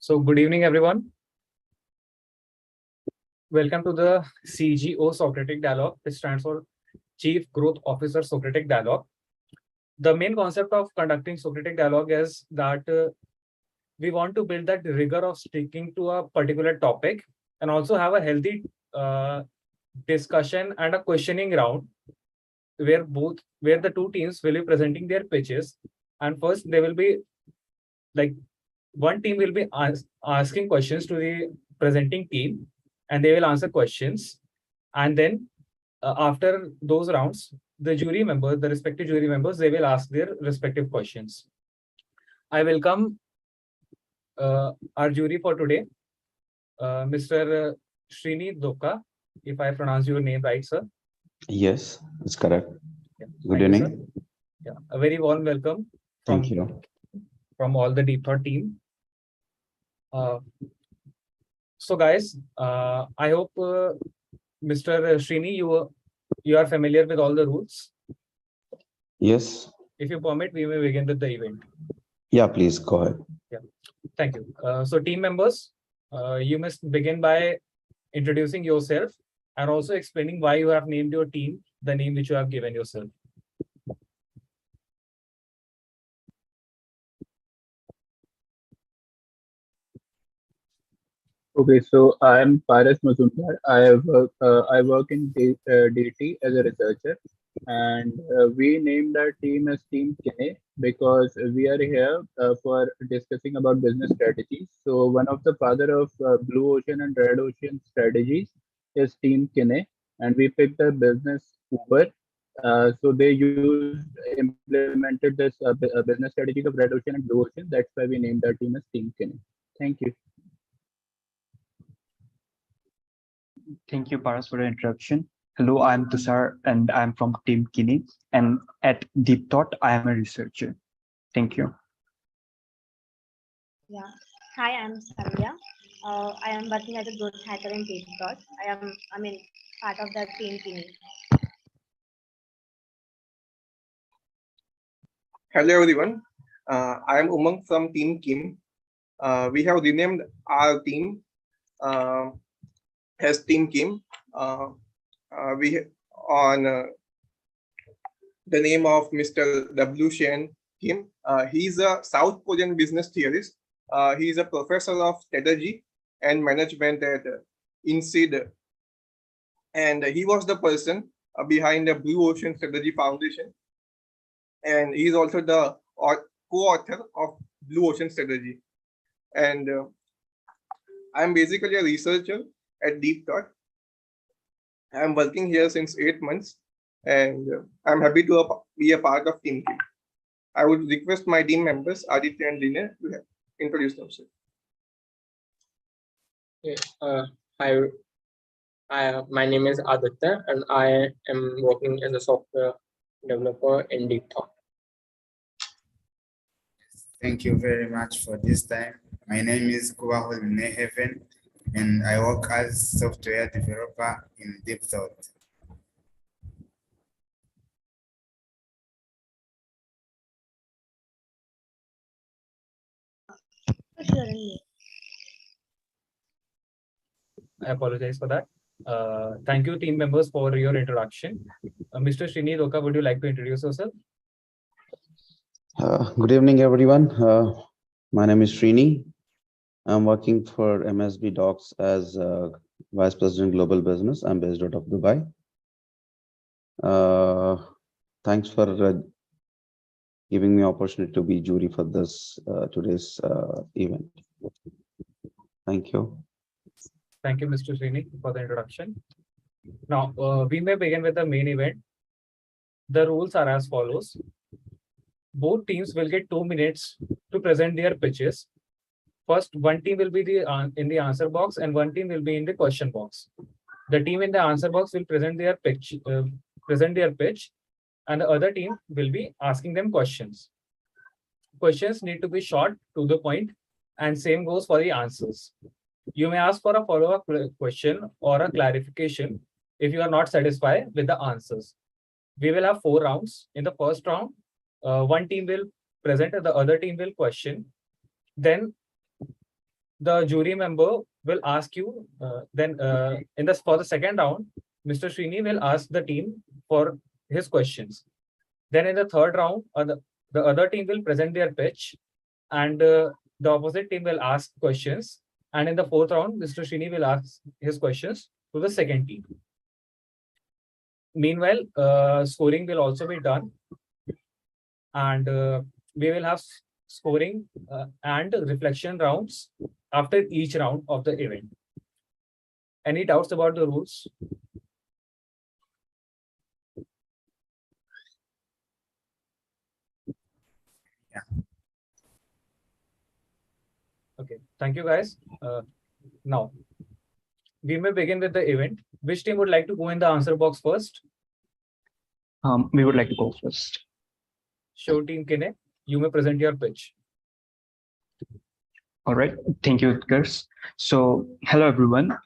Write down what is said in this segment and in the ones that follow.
So good evening, everyone. Welcome to the CGO Socratic Dialogue, which stands for Chief Growth Officer Socratic Dialogue. The main concept of conducting Socratic Dialogue is that we want to build that rigor of sticking to a particular topic and also have a healthy discussion and a questioning round where the two teams will be presenting their pitches, and first they will be like one team will be asking questions to the presenting team, and they will answer questions. And then after those rounds, the respective jury members, they will ask their respective questions. I welcome our jury for today, Mr. Srini Doka, if I pronounce your name right, sir. Yes, it's correct. Yeah. Good Thank you, evening. sir. Yeah, a very warm welcome Thank you. from all the Deep Thought team. So guys, I hope Mr. Srini, you are familiar with all the rules. Yes. If you permit, we may begin with the event. Yeah, please go ahead. Yeah, thank you. So team members, you must begin by introducing yourself and also explaining why you have named your team the name which you have given yourself. Okay, so I am Paras Mazumdar. I work in DT as a researcher, and we named our team as Team Kine because we are here for discussing about business strategies. So one of the father of Blue Ocean and Red Ocean strategies is Team Kine, and we picked the business Uber. So they implemented this business strategies of Red Ocean and Blue Ocean. That's why we named our team as Team Kine. Thank you. Thank you, Paras, for the introduction. Hello, I'm Tushar, and I'm from Team Kini. And at Deep Thought, I am a researcher. Thank you. Yeah. Hi, I'm Samya. I am working as a growth hacker in Deep Thought. I mean, part of the Team Kini. Hello everyone, I am Umang from Team Kim. We have renamed our team as Team Kim. We on the name of Mr. W. Shen Kim. He is a South Korean business theorist. He is a professor of strategy and management at INSEAD, and he was the person behind the Blue Ocean Strategy Foundation. And he is also the co-author of Blue Ocean Strategy. And I'm basically a researcher at Deep Thought. I'm working here since 8 months, and I'm happy to be a part of Team Kim. I would request my team members, Aditya and Lina, to introduce themselves. Hi, my name is Aditya, and I am working as a software developer in Deep Thought. Thank you very much for this time. My name is Kubahul Neheven, and I work as software developer in Deep Thought. I apologize for that. Thank you, team members, for your introduction. Mr. Srini Doka, would you like to introduce yourself? Good evening, everyone. My name is Srini. I'm working for MSB Docs as Vice President Global Business. I'm based out of Dubai. Thanks for giving me opportunity to be jury for this today's event. Thank you. Thank you, Mr. Srini, for the introduction. Now, we may begin with the main event. The rules are as follows. Both teams will get 2 minutes to present their pitches. First, one team will be in the answer box and one team will be in the question box. The team in the answer box will present their pitch, and the other team will be asking them questions. Questions need to be short, to the point, and same goes for the answers. You may ask for a follow-up question or a clarification if you are not satisfied with the answers. We will have 4 rounds. In the first round, one team will present and the other team will question. Then the jury member will ask you, for the second round, Mr. Srini will ask the team for his questions. Then in the third round, the other team will present their pitch, and the opposite team will ask questions. And in the fourth round, Mr. Srini will ask his questions to the second team. Meanwhile, scoring will also be done, and we will have scoring and reflection rounds after each round of the event. Any doubts about the rules? Yeah. Okay, thank you guys. Now, we may begin with the event. Which team would like to go in the answer box first? We would like to go first. Show team Kine, you may present your pitch. All right. Thank you, Utkarsh. So, hello, everyone.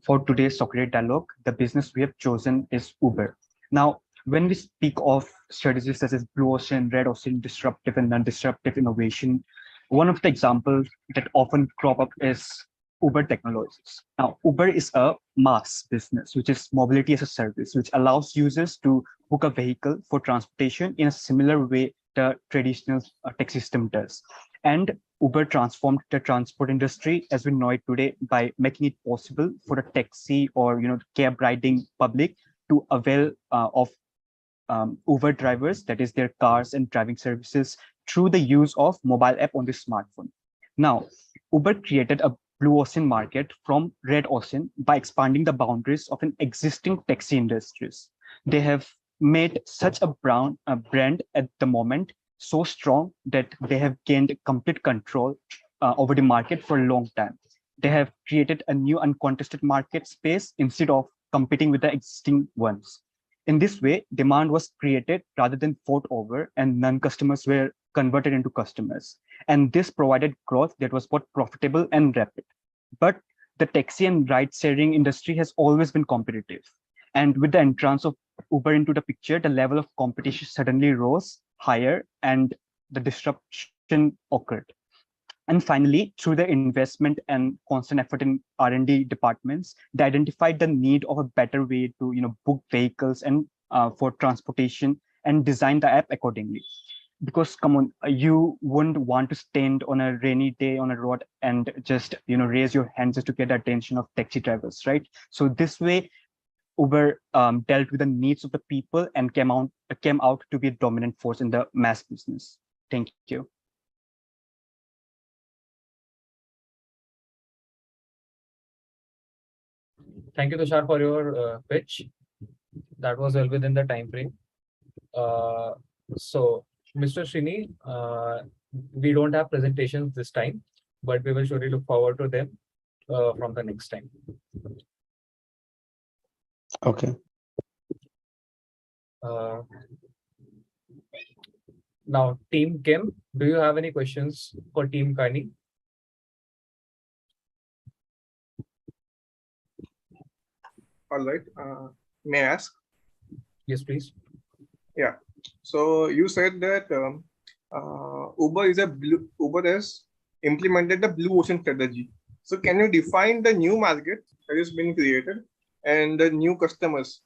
For today's Socrates Dialogue, the business we have chosen is Uber. Now, when we speak of strategies such as blue ocean, red ocean, disruptive and non-disruptive innovation, one of the examples that often crop up is Uber Technologies. Now, Uber is a mass business, which is mobility as a service, which allows users to book a vehicle for transportation in a similar way the traditional taxi system does. And Uber transformed the transport industry as we know it today by making it possible for a taxi or cab riding public to avail of Uber drivers, that is their cars and driving services, through the use of mobile app on the smartphone. Now, Uber created a blue ocean market from red ocean by expanding the boundaries of an existing taxi industries. They have made such a brand at the moment so strong that they have gained complete control over the market for a long time. They have created a new uncontested market space instead of competing with the existing ones. In this way, demand was created rather than fought over, and non-customers were converted into customers. And this provided growth that was both profitable and rapid. But the taxi and ride-sharing industry has always been competitive. And with the entrance of Uber into the picture, the level of competition suddenly rose higher and the disruption occurred. And finally, through the investment and constant effort in R&D departments, they identified the need of a better way to book vehicles and for transportation and design the app accordingly. Because come on, you wouldn't want to stand on a rainy day on a road and just raise your hands just to get the attention of taxi drivers, right? So this way, Uber dealt with the needs of the people and came out to be a dominant force in the mass business. Thank you. Thank you, Tushar, for your pitch. That was well within the time frame. So, Mr. Srini, we don't have presentations this time, but we will surely look forward to them from the next time. Okay. Now, Team Kim, do you have any questions for Team Kani? All right. May I ask? Yes, please. Yeah. So you said that Uber has implemented the blue ocean strategy. So can you define the new market that is being created and the new customers?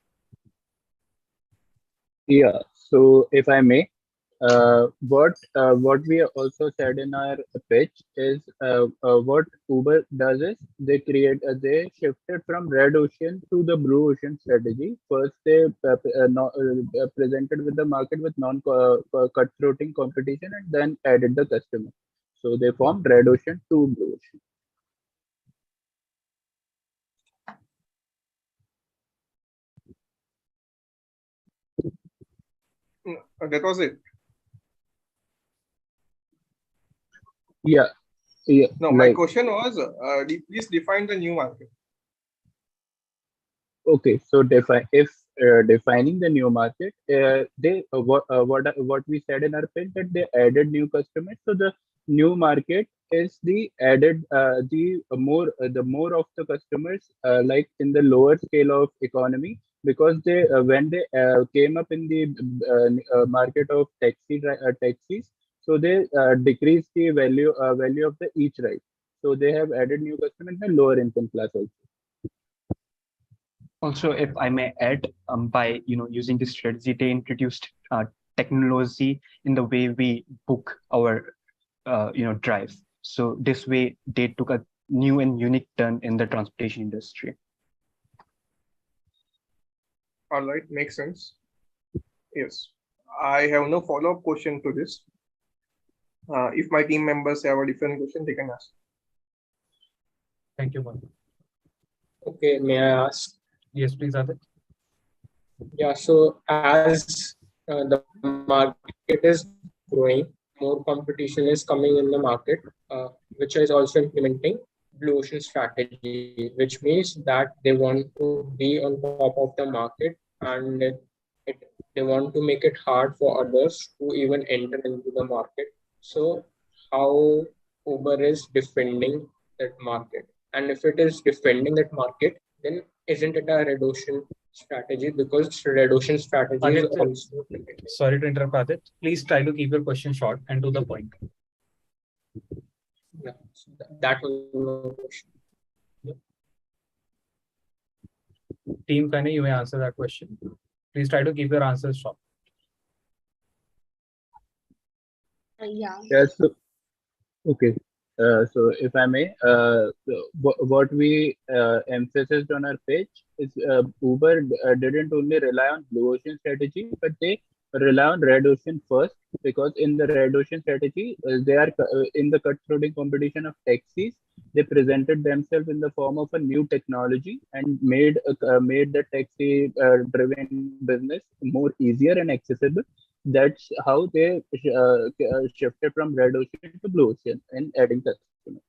Yeah. So if I may, what we also said in our pitch is what Uber does is they shifted from red ocean to the blue ocean strategy. First, they presented with the market with non-cutthroating competition and then added the customer. So they formed red ocean to blue ocean. That was it. Yeah. No, my question was, please define the new market. Okay, so defining the new market, what we said in our pitch that they added new customers. So the new market is the added the more of the customers like in the lower scale of economy, because they when they came up in the market of taxis, so they decreased the value of the each ride. So they have added new customers in the lower income class also. Also, if I may add, by using this strategy, they introduced technology in the way we book our drive. So this way, they took a new and unique turn in the transportation industry. All right, makes sense. Yes, I have no follow-up question to this. If my team members have a different question, they can ask. Thank you, Manu. Okay, may I ask? Yes, please, Adit. Yeah, so as the market is growing, more competition is coming in the market, which is also implementing blue ocean strategy, which means that they want to be on top of the market, and they want to make it hard for others to even enter into the market. So how Uber is defending that market? And if it is defending that market, then isn't it a red ocean strategy? Because red ocean strategy is Adit, also sorry to interrupt, Adit. Please try to keep your question short and to the point. yeah, so that was my question. Team Kane, you may answer that question. Please try to keep your answers short. Yeah. Yes. Okay. So if I may, what we emphasized on our page is Uber didn't only rely on blue ocean strategy, but they rely on red ocean first, because in the red ocean strategy, they are in the cutthroat competition of taxis. They presented themselves in the form of a new technology and made the taxi driven business more easier and accessible. That's how they shifted from red ocean to blue ocean and adding customers.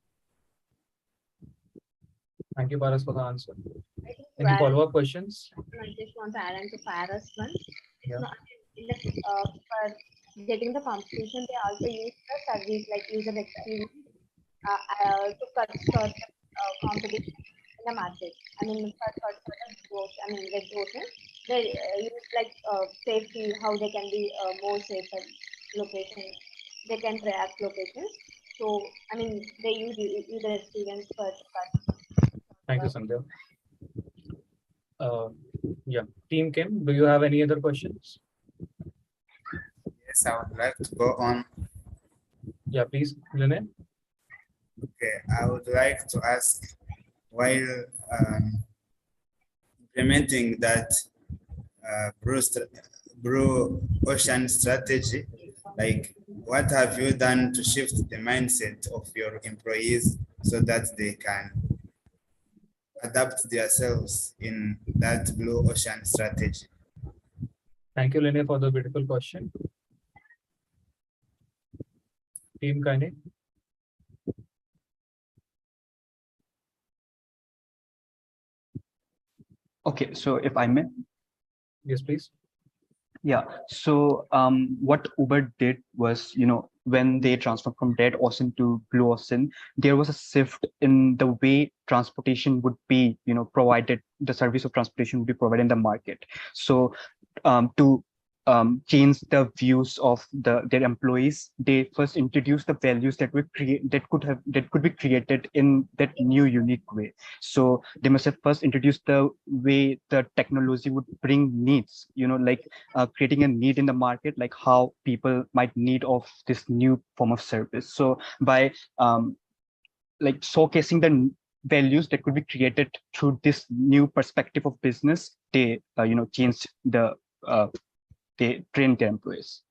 Thank you, Paras, for the answer. I think Any follow-up questions? I just want to add on to Paras one. Yeah. No, for getting the competition, they also use the service like user experience to cut short competition in the market. I mean, cut growth. I mean, red ocean. They use like safety, how they can be more safer locations. They can track locations. So, I mean, they use user experience for cut. Thank you, Sandhya. Yeah, Team Kim, do you have any other questions? Yes, I would like to go on. Yeah, please, Lynette. Okay, I would like to ask, while implementing that blue ocean strategy, like what have you done to shift the mindset of your employees so that they can adapt themselves in that blue ocean strategy? Thank you, Lynette, for the beautiful question. Team Kane. Okay, so if I may. Yes, please. Yeah. So what Uber did was, when they transferred from red ocean to blue ocean, there was a shift in the way transportation would be, provided. The service of transportation would be provided in the market. So to change the views of their employees, they first introduced the values that could be created in that new unique way. So they must have first introduced the way the technology would bring needs, like creating a need in the market, like how people might need of this new form of service. So by like showcasing the values that could be created through this new perspective of business, they changed they train their employees.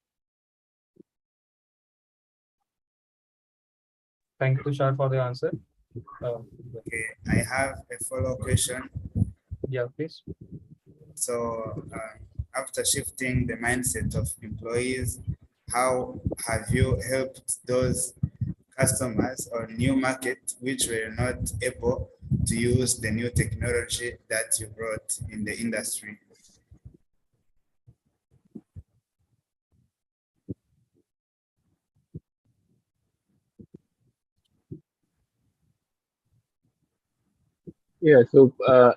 Thank you, Tushar, for the answer. Okay, I have a follow-up question. Yeah, please. So after shifting the mindset of employees, how have you helped those customers or new market which were not able to use the new technology that you brought in the industry? Yeah, so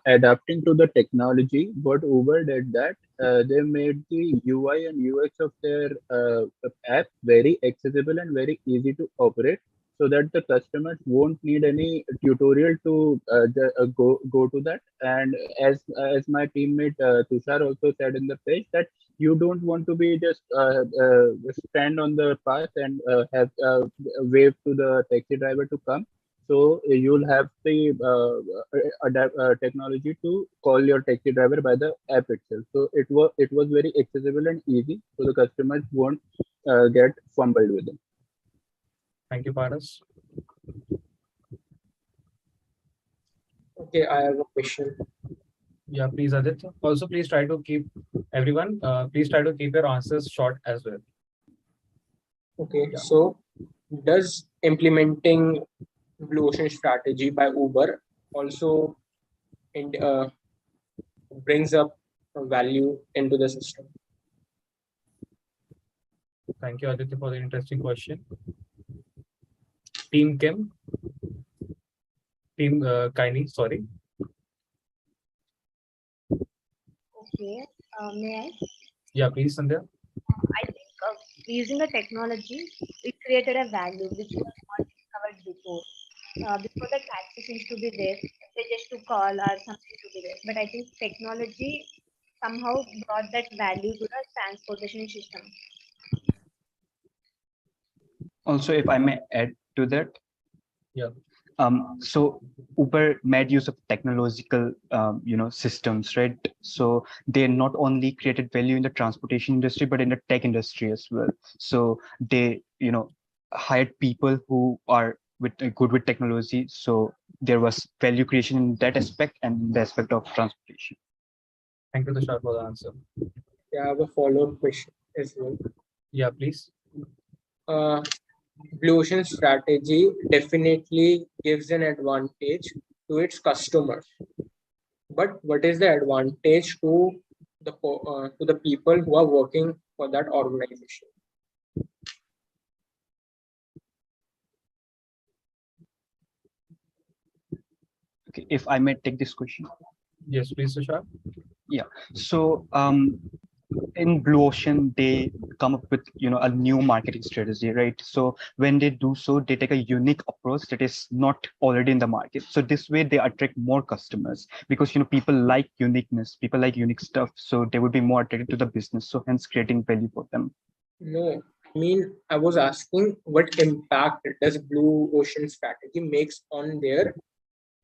adapting to the technology, what Uber did that they made the UI and UX of their app very accessible and very easy to operate. so that the customers won't need any tutorial to go to that. And as my teammate Tushar also said in the page, that you don't want to be just stand on the path and have wave to the taxi driver to come. So you'll have the technology to call your taxi driver by the app itself. So it was very accessible and easy, so the customers won't get fumbled with it. Thank you, Paras. Okay, I have a question. Yeah, please, Aditya. Also, please try to keep everyone. Please try to keep your answers short as well. Okay, Yeah. so does implementing blue ocean strategy by Uber also brings up a value into the system? Thank you, Aditya, for the interesting question. Team Kim. Team Kaini, sorry. Okay, may I? Yeah, please, Sandhya. I think using the technology, it created a value which was not discovered before. Before the taxi seems to be there, they just to call or something to be there. But I think technology somehow brought that value to the transportation system. Also, if I may add to that. Yeah. So Uber made use of technological, systems, right? So they not only created value in the transportation industry, but in the tech industry as well. So they, hired people who are good with technology. So there was value creation in that aspect and the aspect of transportation. Thank you, Tushar, for the answer. Yeah, I have a follow-up question as well. Yeah, please. Blue ocean strategy definitely gives an advantage to its customers, but what is the advantage to the people who are working for that organization? Okay, if I may take this question. Yes, please, Tushar. Yeah. So in Blue Ocean, they come up with a new marketing strategy, right? So when they do so, they take a unique approach that is not already in the market. So this way, they attract more customers because people like uniqueness, people like unique stuff. So they would be more attracted to the business. So hence, creating value for them. No, I mean, I was asking what impact does Blue Ocean strategy makes on their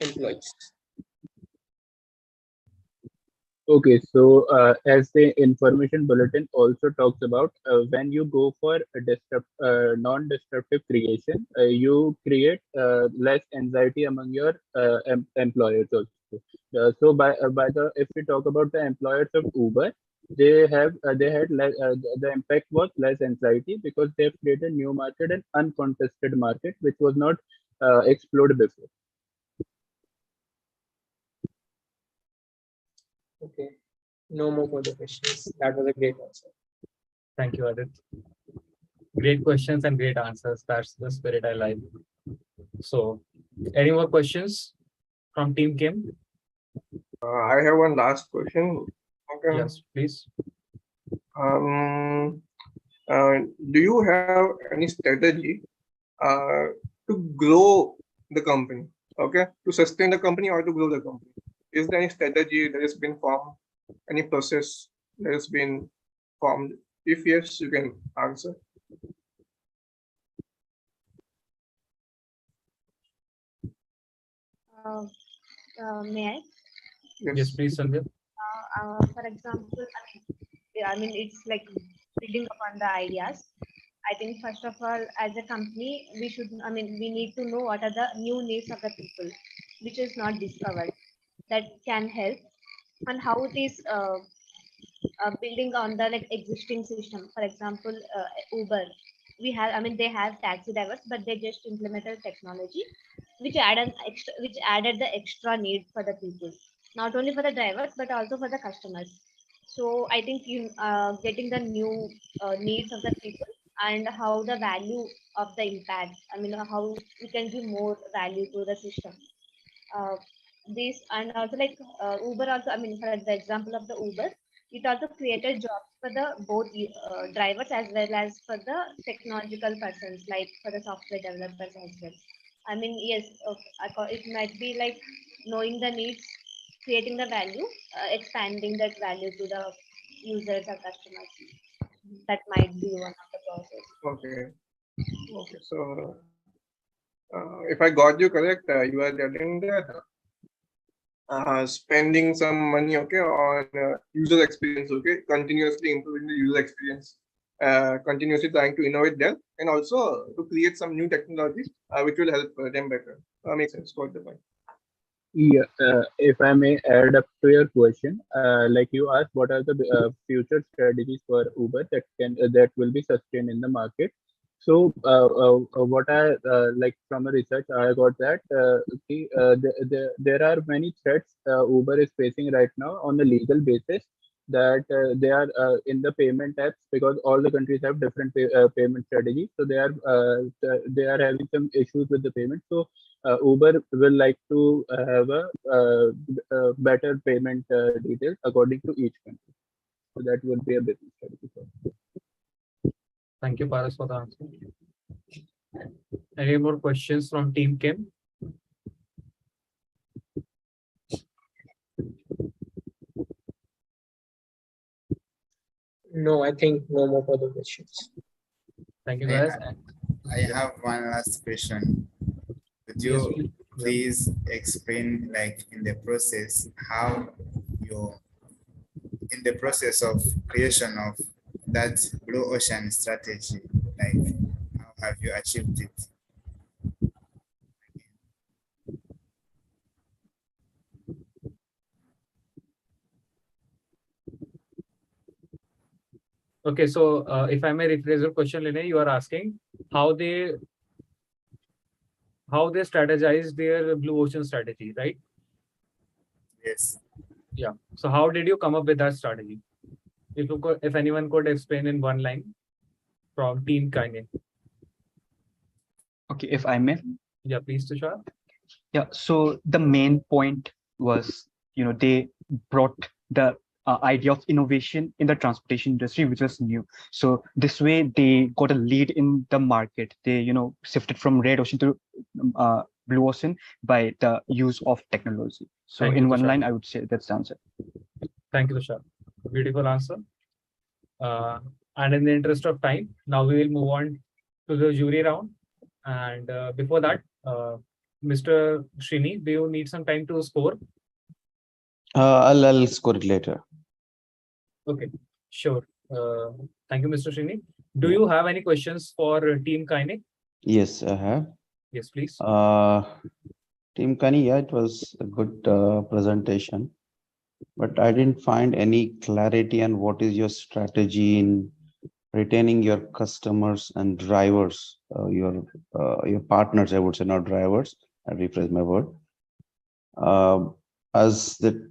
employees? Okay, so as the information bulletin also talks about, when you go for a non-destructive creation, you create less anxiety among your employers also. So by the if we talk about the employers of Uber, they had the impact was less anxiety because they have created new market and uncontested market which was not explored before. Okay, no more further questions. That was a great answer. Thank you, Adit. Great questions and great answers. That's the spirit I like. So, any more questions from Team Kim? I have one last question. Okay. Yes, please. Do you have any strategy to grow the company? Okay, to sustain the company or to grow the company? Is there any strategy that has been formed? Any process that has been formed? If yes, you can answer. May I? Yes, please, Sandhya. For example, I mean, it's like building upon the ideas. I think first of all, as a company, we need to know what are the new needs of the people, which is not discovered, that can help, and how it is building on the like existing system. For example, Uber, they have taxi drivers, but they just implemented technology, which added the extra need for the people, not only for the drivers but also for the customers. So I think you getting the new needs of the people and how the value of the impact. How we can give more value to the system. Uh, this and also like Uber also. For the example of the Uber, it also created jobs for the both drivers as well as for the technological persons, like for the software developers as well. I mean, yes, it might be like knowing the needs, creating the value, expanding that value to the users or customers. That might be one of the process. Okay. Okay. So if I got you correct, you are telling that spending some money, okay, on user experience, okay, continuously improving the user experience, continuously trying to innovate them, and also to create some new technologies which will help them better. Makes sense. Got the point. Yeah, if I may add up to your question, like you asked, what are the future strategies for Uber that will be sustained in the market? So, what I like from a research, I got that there are many threats Uber is facing right now on the legal basis, that they are in the payment apps, because all the countries have different payment strategies. So they are having some issues with the payment. So Uber will like to have better payment details according to each country. So that would be a business strategy. Thank you, Paras, for the answer. Any more questions from Team Kim? No, I think no more further questions. Thank you, I- guys. I have one last question. Could you please explain, like, in the process, how you, in the process of creation of that blue ocean strategy, like, how have you achieved it? Okay, so if I may rephrase your question, Lene, you are asking how they strategize their blue ocean strategy, right? Yes. Yeah. So how did you come up with that strategy? If anyone could explain in one line from Team Kanye. Okay, if I may. Yeah, please, Tushar. Yeah, so the main point was, they brought the idea of innovation in the transportation industry, which was new. So this way they got a lead in the market. They, shifted from red ocean to blue ocean by the use of technology. So Thank in you, one Tushar. line, I would say that's the answer. Thank you, Tushar. Beautiful answer. And in the interest of time, now we will move on to the jury round. And before that, Mr. Srini, do you need some time to score? I'll score it later. Okay, sure. Thank you, Mr. Srini. Do you have any questions for Team Kainik? Yes, I have. Yes, please. Team Kani, yeah, it was a good presentation, but I didn't find any clarity on what is your strategy in retaining your customers and drivers, your partners, I would say, not drivers. I rephrase my word. As the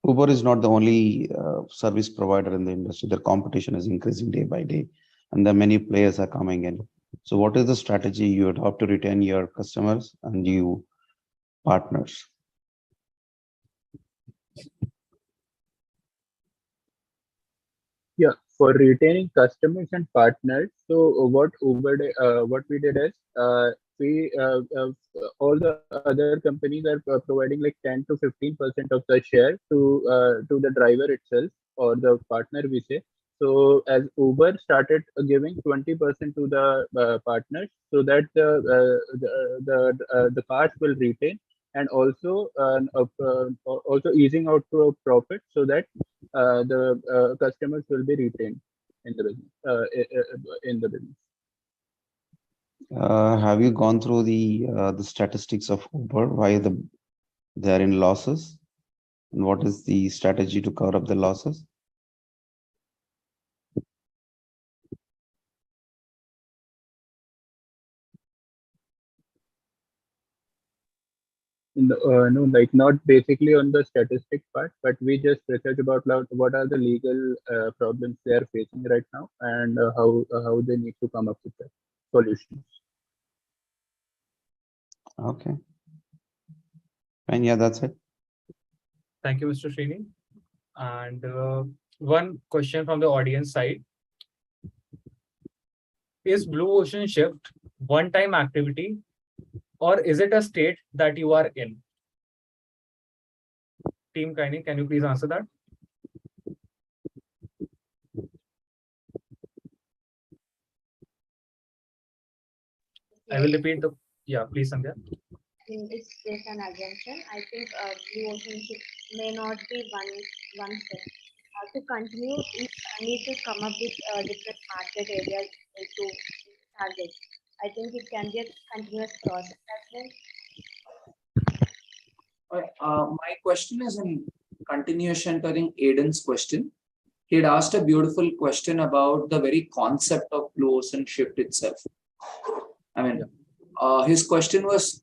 Uber is not the only service provider in the industry, the competition is increasing day by day, and the many players are coming in. So what is the strategy you adopt to retain your customers and you partners? Yeah, for retaining customers and partners. So what we did is we all the other companies are providing like 10 to 15% of the share to the driver itself or the partner, we say. So as Uber started giving 20% to the partners, so that the cars will retain, and also easing out to a profit, so that the customers will be retained in the business. Have you gone through the statistics of Uber? Why they are in losses, and what is the strategy to cover up the losses? No, like not basically on the statistic part, but we just research about what are the legal problems they are facing right now, and how they need to come up with the solutions. Okay. And yeah, that's it. Thank you, Mr. Srini. And one question from the audience side. Is blue ocean shift one-time activity, or is it a state that you are in? Team Kaining, can you please answer that? I will repeat the, yeah, please, Sandhya. It's just an assumption. I think blue ocean shift may not be one step. To continue, we need to come up with different market areas to target. I think it can be a continuous process as well. My question is in continuation to I think Aiden's question. He had asked a beautiful question about the very concept of blue ocean shift itself. I mean, his question was,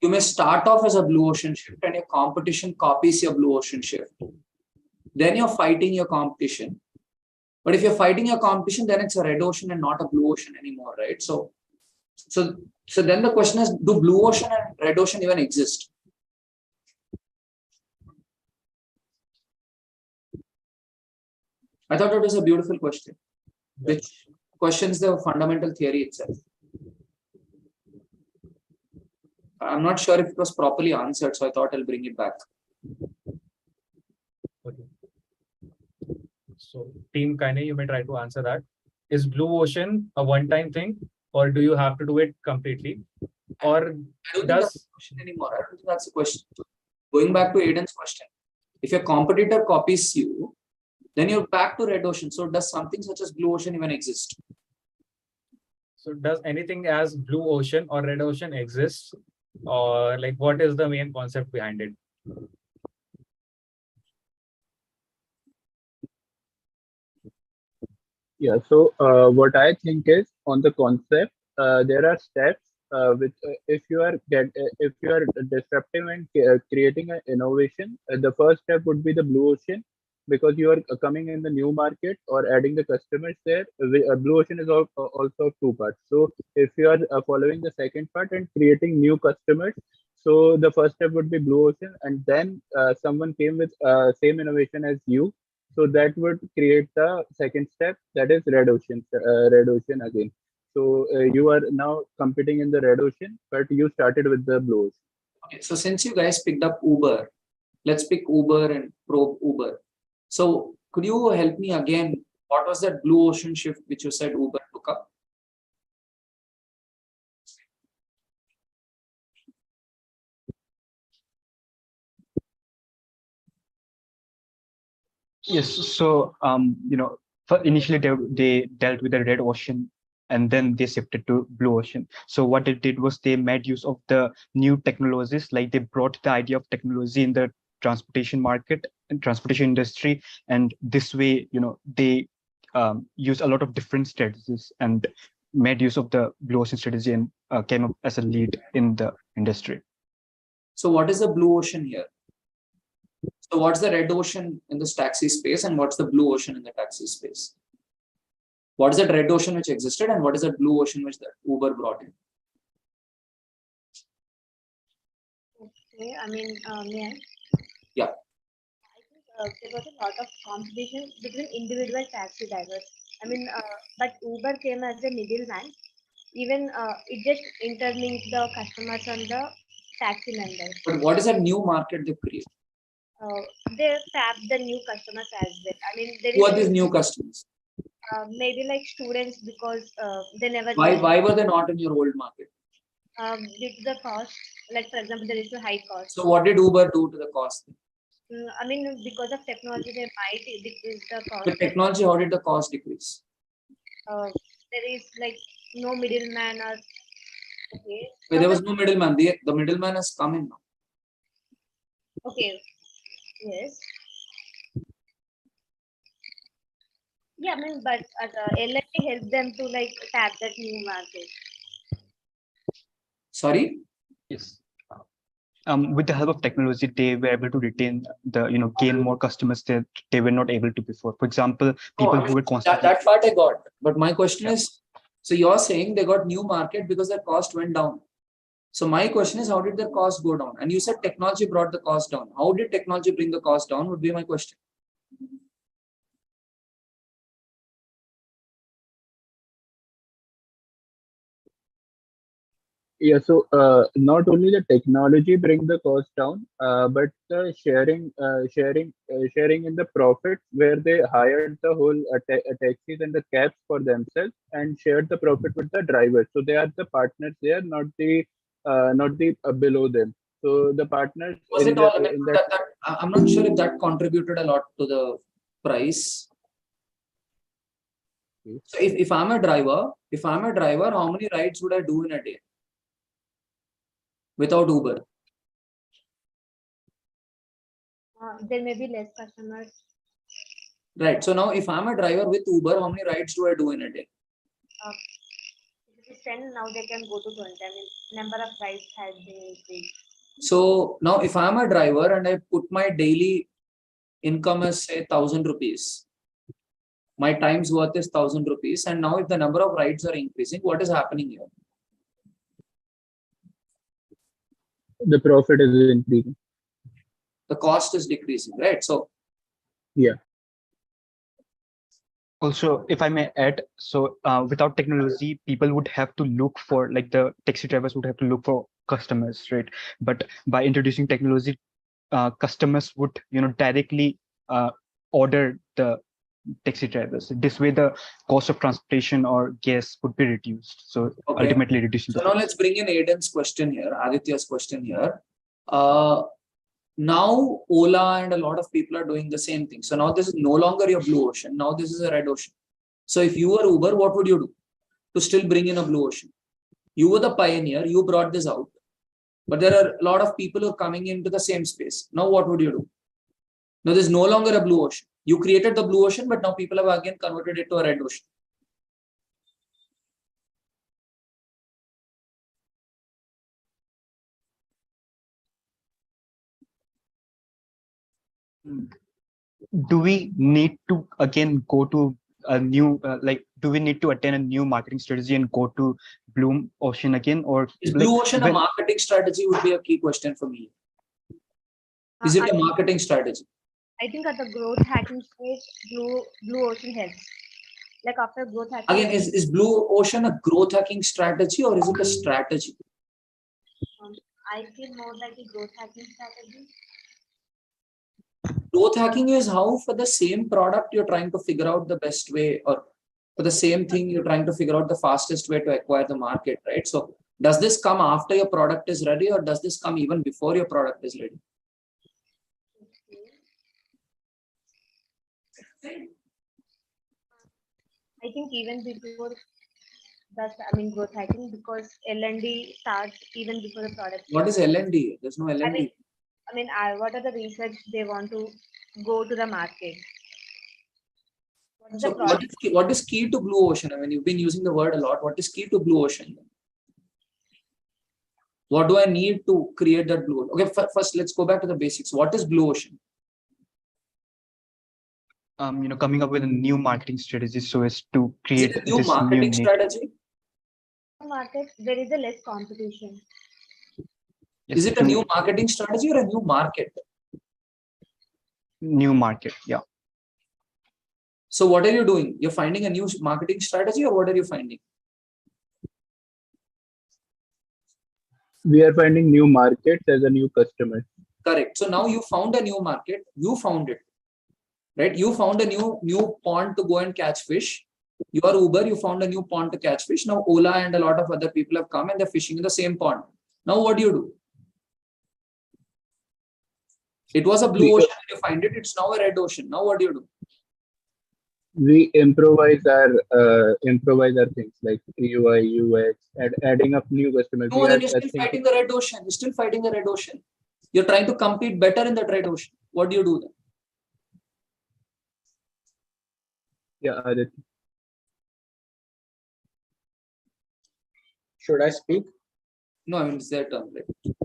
you may start off as a blue ocean shift and your competition copies your blue ocean shift. Then you're fighting your competition. But if you're fighting your competition, then it's a red ocean and not a blue ocean anymore, right? So then the question is, do blue ocean and red ocean even exist? I thought it was a beautiful question, which questions the fundamental theory itself. I'm not sure if it was properly answered, so I thought I'll bring it back. Okay. So, Team Kaine, you may try to answer that. Is blue ocean a one-time thing, or do you have to do it completely? Or I don't think that's the question anymore. I don't think that's the question. Going back to Aiden's question, if your competitor copies you, then you're back to red ocean. So does something such as blue ocean even exist? So does anything as blue ocean or red ocean exist? Or like what is the main concept behind it? Yeah, so what I think is on the concept, there are steps which if you are disruptive and creating an innovation, the first step would be the blue ocean because you are coming in the new market or adding the customers there. Blue ocean is also two parts. So if you are following the second part and creating new customers, so the first step would be blue ocean, and then someone came with same innovation as you, so that would create the second step, that is red ocean again. So you are now competing in the red ocean, but you started with the blue ocean. Okay, so since you guys picked up Uber, let's pick Uber and probe Uber. So could you help me again? What was that blue ocean shift which you said Uber took up? Yes. So, initially they dealt with the red ocean and then they shifted to blue ocean. So what they did was they made use of the new technologies, like they brought the idea of technology in the transportation market and transportation industry. And this way, they use a lot of different strategies and made use of the blue ocean strategy and came up as a lead in the industry. So what is the blue ocean here? So what's the red ocean in this taxi space and what's the blue ocean in the taxi space? What is that red ocean which existed and what is that blue ocean which the Uber brought in? Okay, I mean, yeah. Yeah. I think there was a lot of competition between individual taxi drivers. I mean, but Uber came as a middleman. Even it just interlinked the customers and the taxi members. But what is that new market they create? They tap the new customers as well. I mean, there Who is are these new customers? maybe like students because they never. Why were they not in your old market? Due to the cost, like for example, there is a high cost. So what did Uber do to the cost? I mean, because of technology, they might decrease the cost. With technology, how did the cost decrease? There is like no middleman or okay. But there was no middleman. The middleman has come in now. Okay. Yes. Yeah, I mean, but LIT helped them to like tap that new market. Sorry? Yes. With the help of technology, they were able to retain the, gain more customers that they were not able to before. For example, people who were constantly. That part I got. But my question is, so you're saying they got new market because their cost went down. So my question is, how did their cost go down? And you said technology brought the cost down. How did technology bring the cost down would be my question. Yeah, so not only the technology bring the cost down, but the sharing in the profit where they hired the whole taxis and the cabs for themselves and shared the profit with the drivers. So they are the partners there, not the below them. So the partners Was in it the all? I mean, in that I'm not sure if that contributed a lot to the price. So if I'm a driver, how many rides would I do in a day without Uber? There may be less customers. Right. So now if I'm a driver with Uber, how many rides do I do in a day? If it is 10, now they can go to 20. I mean, number of rides has been increased. So now if I'm a driver and I put my daily income as say 1,000 rupees, my time's worth is 1,000 rupees. And now if the number of rides are increasing, what is happening here? the profit is increasing. The cost is decreasing, right? So Yeah. Also, if I may add, so without technology, people would have to look for, like the taxi drivers would have to look for customers, right? But by introducing technology, customers would, directly order the taxi drivers. This way, the cost of transportation or gas would be reduced. So okay. ultimately reducing. So now let's bring in Aidan's question here, Aditya's question here. Now Ola and a lot of people are doing the same thing. So now this is no longer your blue ocean. Now this is a red ocean. So if you were Uber, what would you do to still bring in a blue ocean? You were the pioneer. You brought this out. But there are a lot of people who are coming into the same space. Now what would you do? Now there's no longer a blue ocean. You created the blue ocean, but now people have again converted it to a red ocean. Do we need to again go to a new, do we need to attain a new marketing strategy and go to Blue Ocean again? Or is Blue Ocean a marketing strategy would be a key question for me. Is it a marketing strategy? I think at the growth hacking stage, Blue Ocean helps. Like after growth hacking. Again, is Blue Ocean a growth hacking strategy or is it a strategy? I feel more like a growth hacking strategy. Growth hacking is how for the same product you're trying to figure out the best way, or for the same thing you're trying to figure out the fastest way to acquire the market, right? So does this come after your product is ready or does this come even before your product is ready? I think even before that's, growth hacking, because L&D starts even before the product. What is L&D? There's no L&D. What are the research they want to go to the market? So what is key to Blue Ocean? I mean, you've been using the word a lot. What is key to Blue Ocean? What do I need to create that blue? Okay, first let's go back to the basics. What is Blue Ocean? Coming up with a new marketing strategy so as to create is it a new marketing strategy. Market, there is a less competition. Yes, is it a new marketing strategy or a new market? New market, yeah. So what are you doing? You're finding a new marketing strategy, or what are you finding? We are finding new markets as a new customer. Correct. So now you found a new market. You found it, right? You found a new pond to go and catch fish. You are Uber. You found a new pond to catch fish. Now Ola and a lot of other people have come and they're fishing in the same pond. Now what do? It was a blue ocean. You find it. It's now a red ocean. Now what do? We improvise our things like UI, UX, and adding up new customers. No, then you're still fighting the red ocean. You're still fighting the red ocean. You're trying to compete better in that red ocean. What do you do then? Yeah, Aditya. Should I speak? No, I mean it's their turn, right?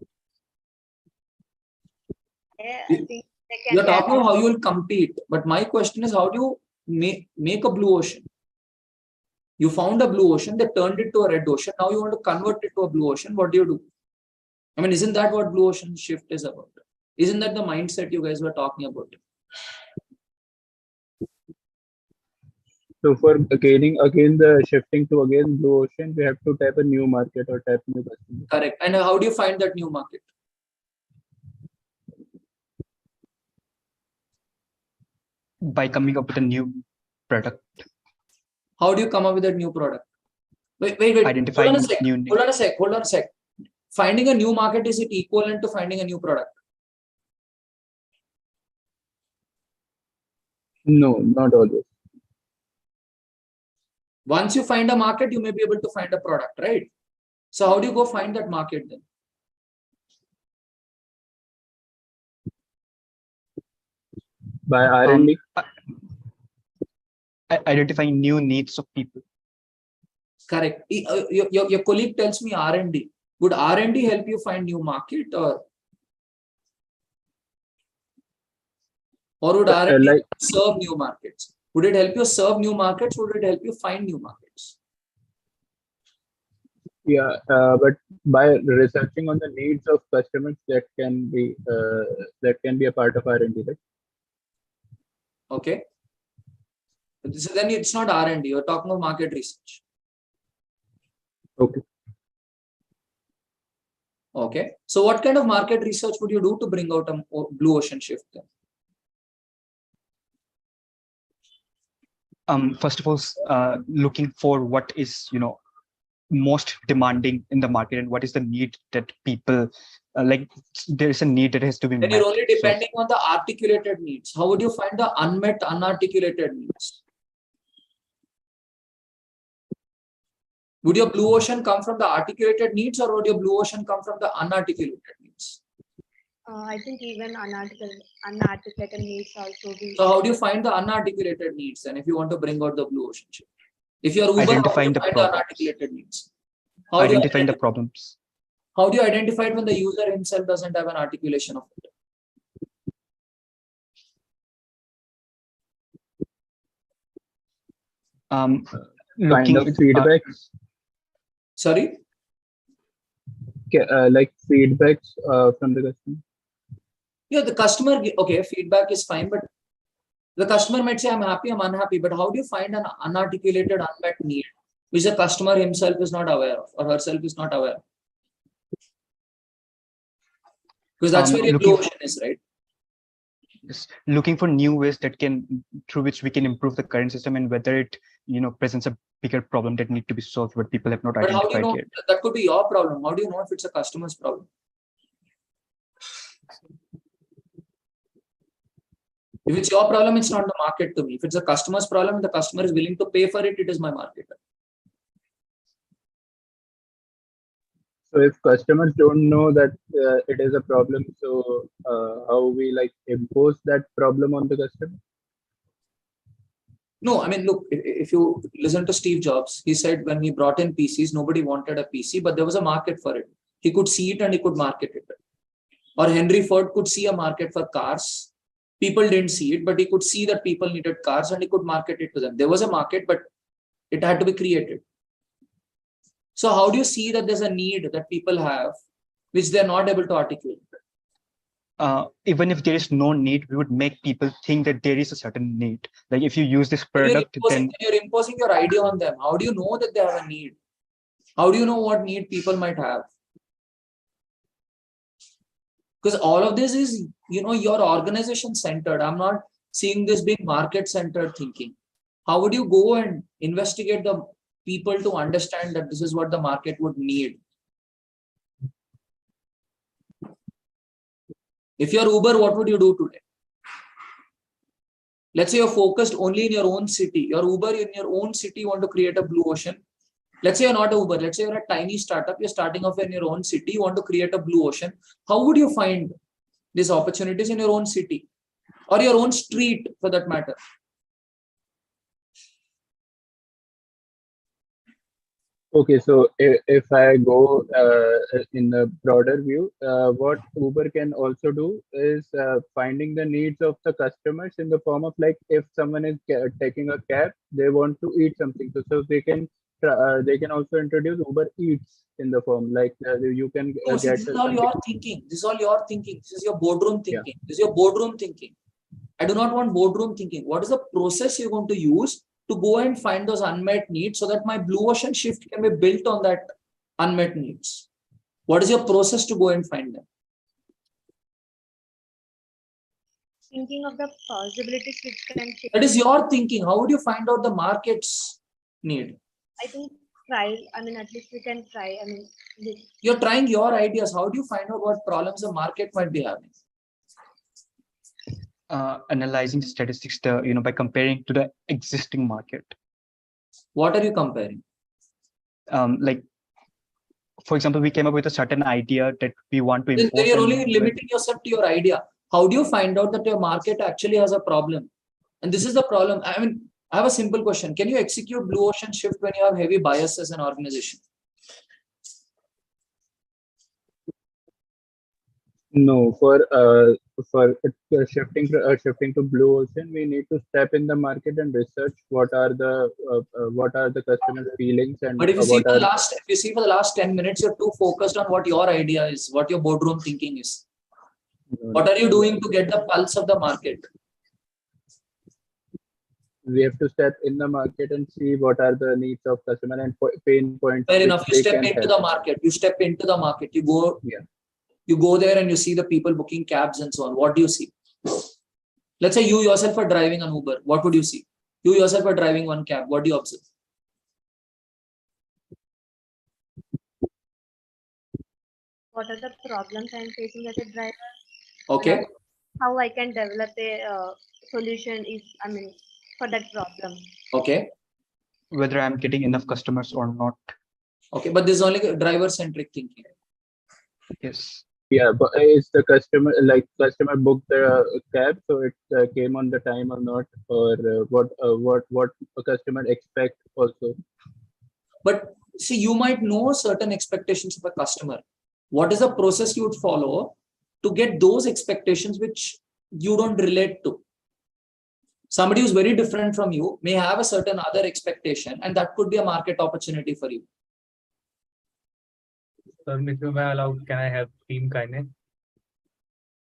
Yeah, I think you're talking about how you will compete, but my question is, how do you make a blue ocean? You found a blue ocean, they turned it to a red ocean. Now you want to convert it to a blue ocean. What do? I mean, isn't that what blue ocean shift is about? Isn't that the mindset you guys were talking about? So for gaining again the shifting to again blue ocean, we have to tap a new market or tap new customer. Correct. And how do you find that new market? By coming up with a new product, How do you come up with that new product? Wait. Hold identifying on a sec. new Hold on a sec. Finding a new market, is it equivalent to finding a new product? No, not always. Once you find a market, you may be able to find a product, right? So how do you go find that market then? By R&D. Identifying new needs of people. Correct. Your colleague tells me R&D. Would R&D help you find new market, or would R&D serve new markets? Would it help you serve new markets? Would it help you find new markets? Yeah, but by researching on the needs of customers, that can be a part of R&D, right? Okay. So then it's not R&D. You're talking about market research. Okay. Okay. So what kind of market research would you do to bring out a blue ocean shift then? First of all, looking for what is, most demanding in the market and what is the need that people like. There is a need that has to be Then met. you're only depending on the articulated needs. How would you find the unmet, unarticulated needs? Would your blue ocean come from the articulated needs, or would your blue ocean come from the unarticulated needs? I think even unarticulated needs also be. So how do you find the unarticulated needs then if you want to bring out the blue ocean shift? If you're Uber, Identifying how do you the find the problems. unarticulated needs? Identifying the problems. How do you identify it when the user himself doesn't have an articulation of it? Kind of feedbacks. Sorry? Like feedbacks from the customer. Yeah, the customer, okay, feedback is fine, but the customer might say, I'm happy, I'm unhappy, but how do you find an unarticulated, unmet need, which the customer himself is not aware of, or herself is not aware of? Because that's where your blue ocean is, right? Yes. Looking for new ways through which we can improve the current system, and whether it, presents a bigger problem that need to be solved, but people have not But how do you identified know yet. that could be your problem? How do you know if it's a customer's problem? If it's your problem, it's not the market to me. If it's a customer's problem and the customer is willing to pay for it, it is my market. So if customers don't know that it is a problem, so how we impose that problem on the customer? No, I mean, look, if you listen to Steve Jobs, he said when he brought in PCs, nobody wanted a PC, but there was a market for it. He could see it and he could market it. Or Henry Ford could see a market for cars. People didn't see it, but he could see that people needed cars and he could market it to them. There was a market, but it had to be created. So how do you see that there's a need that people have, which they're not able to articulate? Even if there is no need, we would make people think that there is a certain need. Like if you use this product, then you're imposing your idea on them. How do you know that they have a need? How do you know what need people might have? Because all of this is, your organization centered. I'm not seeing this being market centered thinking. How would you go and investigate the people to understand that this is what the market would need? If you're Uber, what would you do today? Let's say you're focused only in your own city. You're Uber in your own city, you want to create a blue ocean. Let's say you're not a Uber. Let's say you're a tiny startup. You're starting off in your own city. You want to create a blue ocean. How would you find these opportunities in your own city or your own street for that matter? Okay, so if I go in a broader view, what Uber can also do is finding the needs of the customers in the form of if someone is taking a cab, they want to eat something, so they can also introduce Uber Eats in the form you can No, get. this is all your thinking. This is all your thinking. This is your boardroom thinking. Yeah. This is your boardroom thinking. I do not want boardroom thinking. What is the process you're going to use to go and find those unmet needs so that my blue ocean shift can be built on that unmet needs? What is your process to go and find them? Thinking of the possibilities which can change. That is your thinking. How would you find out the market's need? I think try. I mean, at least we can try. I mean, You're trying your ideas. How do you find out what problems the market might be having? Analyzing the statistics, by comparing to the existing market. What are you comparing? Like, for example, we came up with a certain idea that we want to import. Then you're only limiting yourself to your idea. How do you find out that your market actually has a problem? And this is the problem. I mean, I have a simple question. Can you execute blue ocean shift when you have heavy bias as an organization? No, for shifting to blue ocean, we need to step in the market and research what are the customer feelings and But if you see what are for the last 10 minutes, you're too focused on what your idea is, what your boardroom thinking is. What are you doing to get the pulse of the market? we have to step in the market and see what are the needs of customer and pain points. Fair which enough. You they step can into help. the market. You step into the market. You go. Yeah. You go there and you see the people booking cabs and so on. What do you see? Let's say you yourself are driving an Uber. What would you see? You yourself are driving one cab. What do you observe? what are the problems I'm facing as a driver? Okay. How I can develop a solution is, I mean, for that problem. Okay. Whether I'm getting enough customers or not. Okay, but this is only driver-centric thinking. Yes. Yeah, but is the customer booked the cab, so it came on the time or not, or what a customer expect also. But see, you might know certain expectations of a customer. What is the process you would follow to get those expectations which you don't relate to? Somebody who's very different from you may have a certain other expectation, and that could be a market opportunity for you. Sir, if you may allow, can I have Team Kine?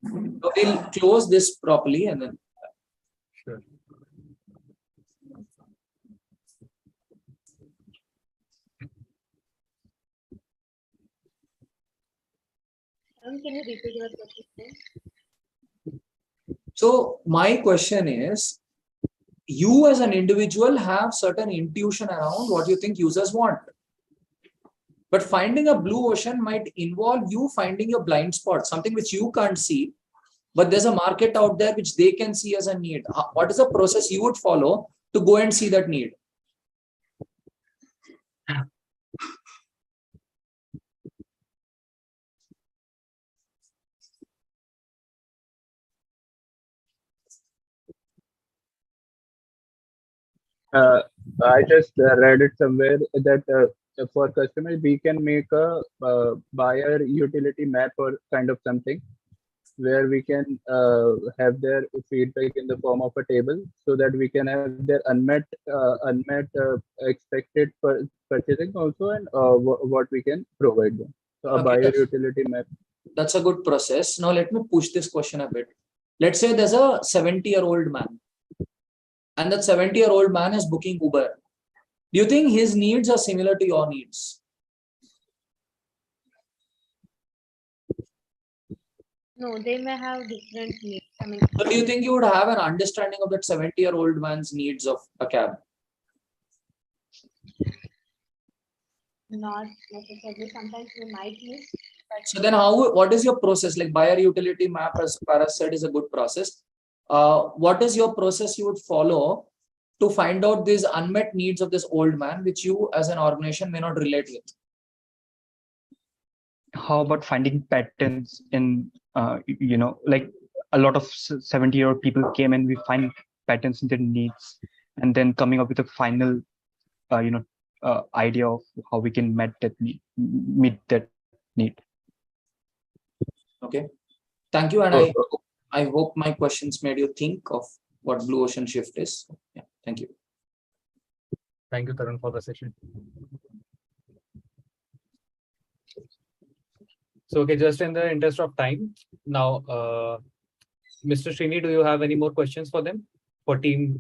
So we'll close this properly and then. Sure. Can you repeat your question? So my question is, you as an individual have certain intuition around what you think users want. But finding a blue ocean might involve you finding your blind spot, something which you can't see, but there's a market out there which they can see as a need. What is the process you would follow to go and see that need? I just read it somewhere that for customers we can make a buyer utility map or kind of something where we can have their feedback in the form of a table so that we can have their unmet expected purchasing also and what we can provide them. So a buyer utility map. That's a good process. Now let me push this question a bit. Let's say there's a 70-year-old man, and that 70-year-old man is booking Uber. Do you think his needs are similar to your needs? No, they may have different needs. I mean, So do you think you would have an understanding of that 70-year-old man's needs of a cab? not necessarily. Sometimes we might miss. So then what is your process? Like buyer utility map, as Paras said, is a good process. What is your process you would follow to find out these unmet needs of this old man, which you as an organization may not relate with? How about finding patterns in, like a lot of 70-year-old people came and we find patterns in their needs and then coming up with a final, idea of how we can meet that need. Okay. Thank you. And I hope my questions made you think of what Blue Ocean Shift is. Yeah. Thank you. Thank you, Tarun, for the session. So, okay, just in the interest of time, now, Mr. Srini, do you have any more questions for them? for team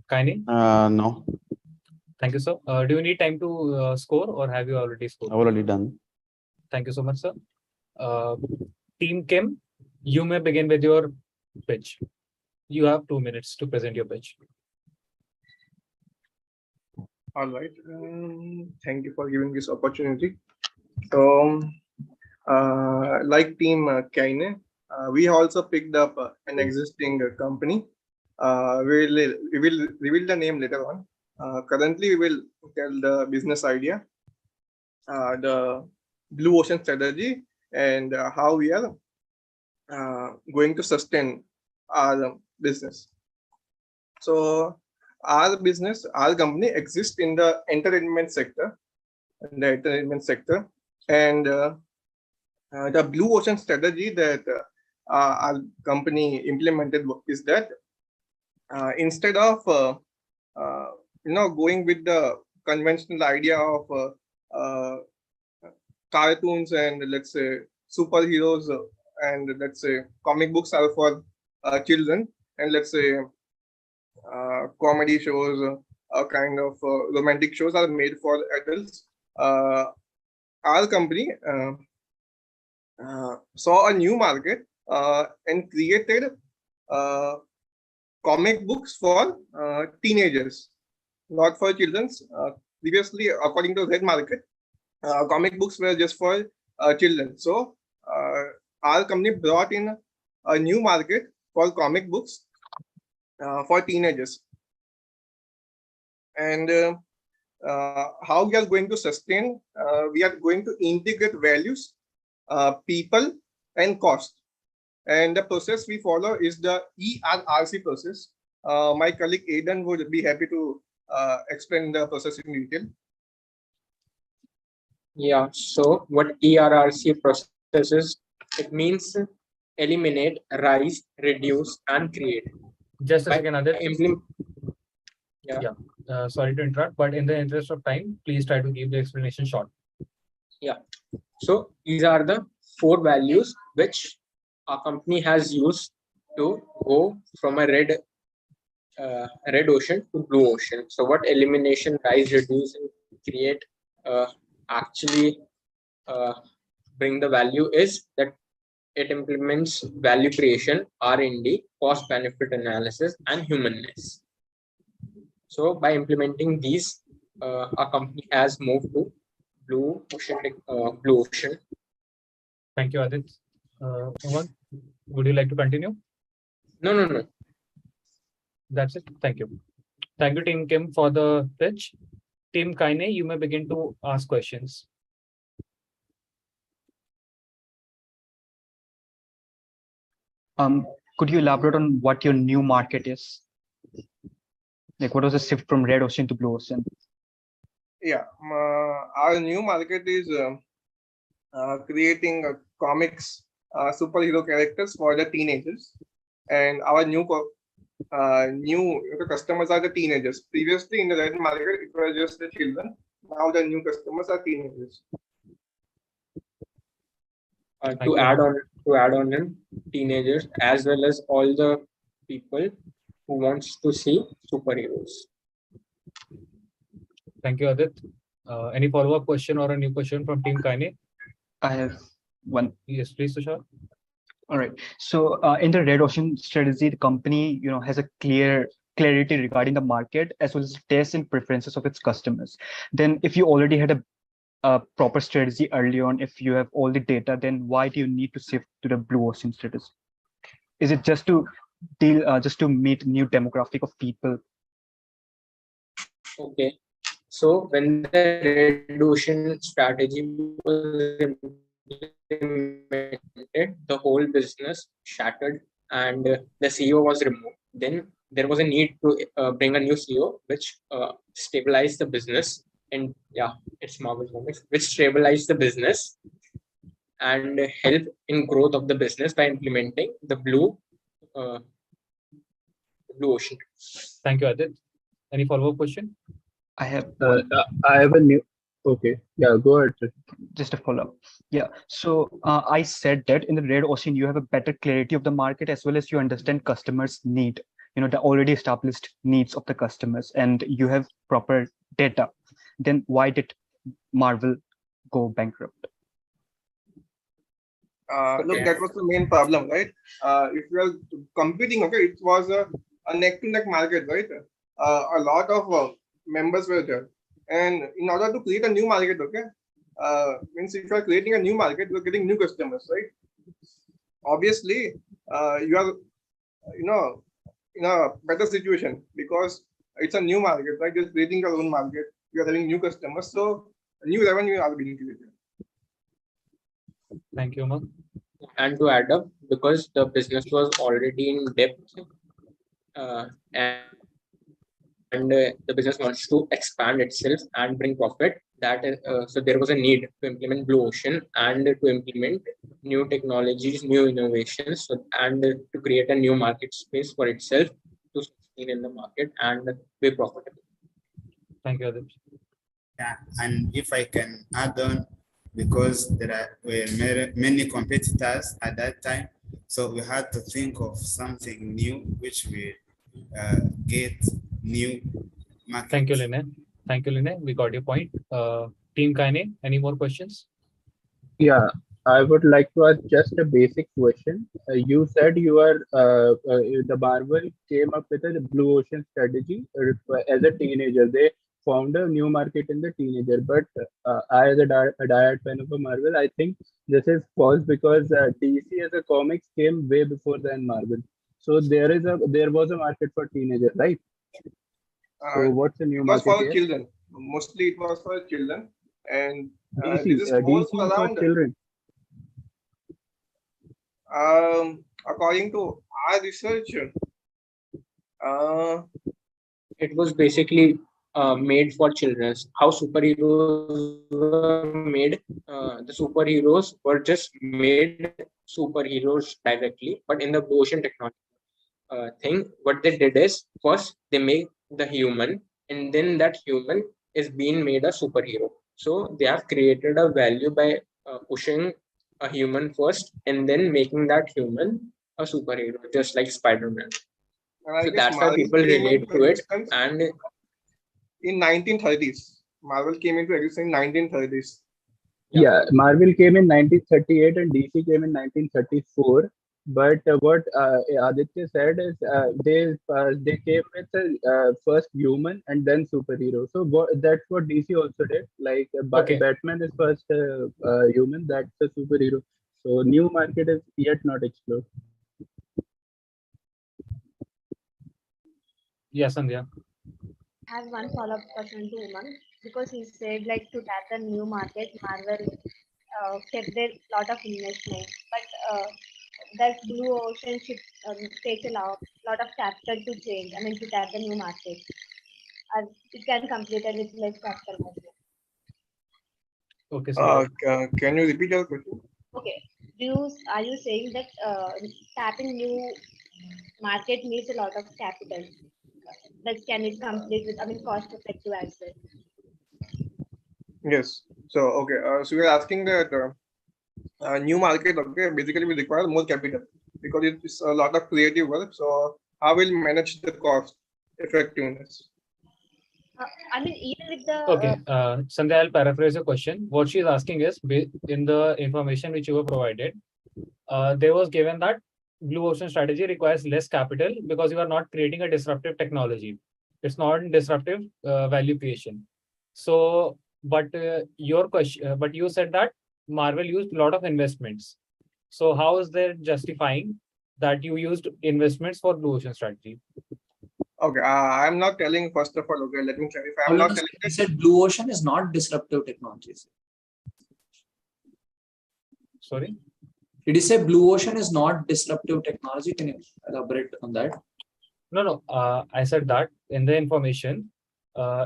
Kaine? No, Thank you, sir. Do you need time to score or have you already scored? I've already done. Thank you so much, sir. Team Kim, you may begin with your pitch. You have 2 minutes to present your pitch. All right. Thank you for giving this opportunity. So, like Team Kaine, we also picked up an existing company. We will reveal the name later on. Currently, we will tell the business idea, the blue ocean strategy, and how we are going to sustain our business. So, our business, our company exists in the entertainment sector, and the blue ocean strategy that our company implemented is that instead of going with the conventional idea of cartoons and let's say superheroes and let's say comic books are for children, and let's say comedy shows, kind of romantic shows are made for adults. Our company saw a new market and created comic books for teenagers, not for children. Previously, according to that market, comic books were just for children. So our company brought in a new market for comic books for teenagers. And how we are going to sustain, we are going to integrate values, people, and cost. And the process we follow is the ERRC process. My colleague Aidan would be happy to explain the process in detail. Yeah, so what ERRC process is, it means eliminate, rise, reduce, and create. Just a By second, Aditya. Yeah. Sorry to interrupt, but in the interest of time, please try to keep the explanation short. Yeah. So these are the 4 values which our company has used to go from a red ocean to blue ocean. So what elimination, rise, reduce, and create actually bring the value is that it implements value creation, R&D, cost benefit analysis, and humanness. So by implementing these, our company has moved to blue ocean. Thank you, Adit. Umang, would you like to continue? No. That's it. Thank you. Thank you, Team Kim, for the pitch. Team Kaine, you may begin to ask questions. Could you elaborate on what your new market is? Like, what was the shift from red ocean to blue ocean? Yeah, our new market is creating comics, superhero characters for the teenagers, and our new customers are the teenagers. Previously, in the red market, it was just the children. Now the new customers are teenagers. To add on in teenagers as well as all the people who wants to see superheroes. Thank you, Adit. Any follow-up question or a new question from Team Kaine? I have one. Yes, please, Tushar. All right. So in the red ocean strategy, the company has a clarity regarding the market as well as tastes and preferences of its customers. Then if you already had a proper strategy early on, if you have all the data, then why do you need to shift to the blue ocean strategy? Is it just to just to meet new demographic of people? Okay. So when the red ocean strategy was implemented, the whole business shattered and the CEO was removed. Then there was a need to bring a new CEO, which stabilized the business. And yeah, it's Marvel Comics, which stabilized the business and help in growth of the business by implementing the blue ocean. Thank you, Adit. Any follow-up question? I have a new. Okay, yeah, go ahead. Just a follow-up. Yeah, so I said that in the red ocean you have a better clarity of the market as well as you understand customers' need. the already established needs of the customers, and you have proper data, then why did Marvel go bankrupt? Look, Okay. that was the main problem, right? If you are competing, okay, it was a neck-to-neck market, right? A lot of members were there, and in order to create a new market, okay, means if you are creating a new market, you are getting new customers, right? Obviously, you are, in a better situation because it's a new market, right? You're creating your own market, you are having new customers, so new revenue are being created. Thank you, Umang. And to add up, because the business was already in depth, and the business wants to expand itself and bring profit, that is, so there was a need to implement Blue Ocean and to implement new technologies, new innovations, and to create a new market space for itself to sustain in the market and be profitable. Thank you, Aditya. Yeah, and if I can add on, because were many competitors at that time, so we had to think of something new which will get new market. Thank you, Lene. Thank you, Lene. We got your point. Team Kaine, any more questions? Yeah, I would like to ask just a basic question. You said the Marvel came up with a Blue Ocean strategy as a teenager. They found a new market in the teenager. But I, as a diehard fan of a Marvel, I think this is false because DC as a comics came way before than Marvel. So there was a market for teenagers, right? So what's the new It was market for here? children. Mostly it was for children, and DC, this is DC also is around. for children. According to our research, It was basically made for children. How superheroes were made, the superheroes were just made superheroes directly, but in the Blue Ocean technology thing, what they did is first they make the human, and then that human is being made a superhero. So they have created a value by pushing a human first and then making that human a superhero, just like Spider-Man. and I So guess that's why Marvel people came relate into to it. existence And in 1930s. Marvel came into existence in 1930s. Yeah, Marvel came in 1938 and DC came in 1934. But what Aditya said is they came with first human and then superhero. So that's what DC also did. Like Okay. Batman is first human, that's a superhero. So new market is yet not explored. Yes, Sandhya. I have one follow-up question to Umang because he said like to tap the new market, Marvel kept their lot of investment, but that Blue Ocean should take a lot of capital to change. I mean to tap the new market. It can complete it with less capital as well. Okay, Sandhya. Can you repeat your question? Okay. Are you saying that tapping new market needs a lot of capital? That can it complete with, I mean, cost effective as well? Yes. So okay. So we're asking that new market. Okay, basically we require more capital because it's a lot of creative work. So how will manage the cost effectiveness? I mean, even with the Okay, Sandhya, I'll paraphrase your question. What she's asking is, in the information which you were provided, there was given that Blue Ocean strategy requires less capital because you are not creating a disruptive technology. It's not disruptive value creation. So, but your question, but you said that Marvel used a lot of investments. So how is there justifying that you used investments for Blue Ocean strategy? Okay, I'm not telling, first of all, okay, let me clarify. I'm not telling He said Blue Ocean is not disruptive technologies. Sorry? Did you say Blue Ocean is not disruptive technology? Can you elaborate on that? No. I said that in the information,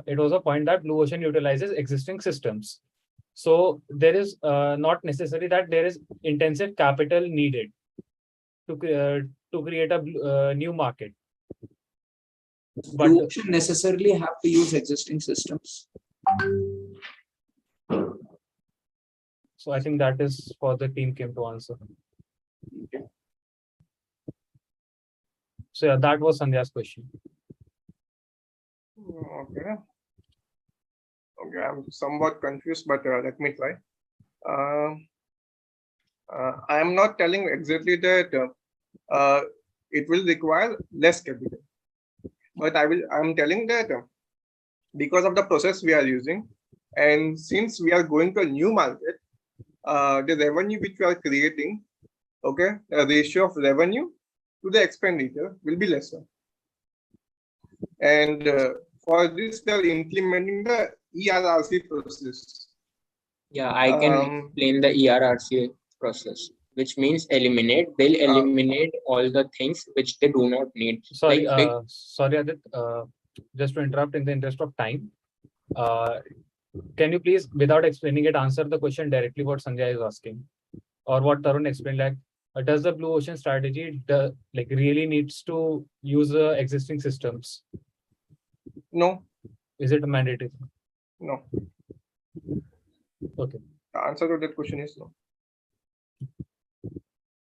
it was a point that Blue Ocean utilizes existing systems. So there is not necessary that there is intensive capital needed to create a new market. But Blue Ocean necessarily have to use existing systems. so I think that is for the team came to answer. Okay. So yeah, that was Sandhya's question. Okay. Okay, I'm somewhat confused, but let me try. I am not telling exactly that it will require less capital, but I'm telling that because of the process we are using, and since we are going to a new market, the revenue which we are creating, okay, the ratio of revenue to the expenditure will be lesser. And for this, they are implementing the ERRC process. Yeah, I can explain the ERRC process, which means eliminate. They'll eliminate all the things which they do not need. Sorry, Like sorry, Adit. Just to interrupt in the interest of time, can you please, without explaining it, answer the question directly what Sanjay is asking, or what Tarun explained? Like, does the blue ocean strategy really needs to use existing systems? No. Is it mandatory? No. Okay. The answer to that question is no.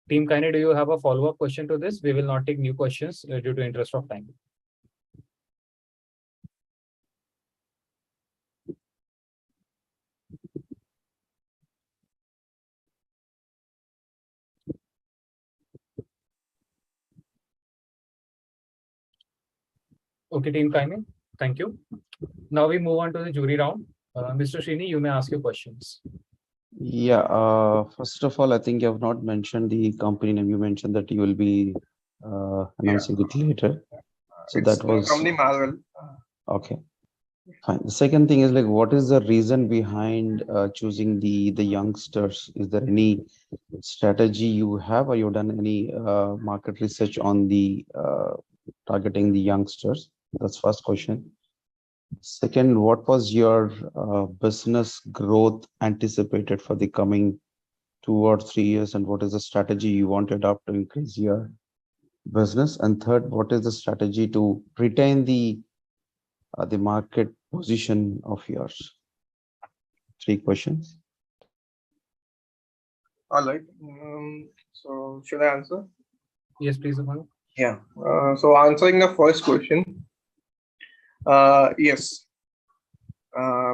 Team Kine, do you have a follow-up question to this? We will not take new questions due to interest of time. Okay, Team Kine, thank you. Now we move on to the jury round. Mr. Srini, you may ask your questions. Yeah, first of all, I think you have not mentioned the company name. You mentioned that you will be announcing it later. So It's that was company Marvel. okay. Fine. The second thing is like, what is the reason behind choosing the youngsters? Is there any strategy you have, or you've done any market research on the targeting the youngsters? That's first question. Second, what was your business growth anticipated for the coming 2 or 3 years, and what is the strategy you want to adopt to increase your business? And third, what is the strategy to retain the market position of yours? 3 questions. All right. So should I answer? Yes, please, Aman. Yeah. So answering the first question, yes.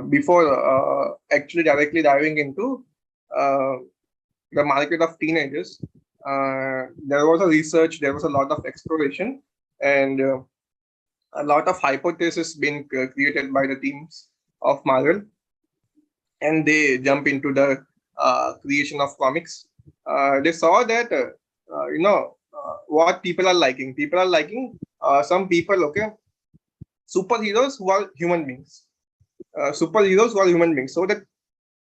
Before actually directly diving into the market of teenagers, there was a research, there was a lot of exploration, and a lot of hypotheses being created by the teams of Marvel, and they jump into the creation of comics. They saw that what people are liking. People are liking some people, okay, superheroes who are human beings. Superheroes who are human beings, so that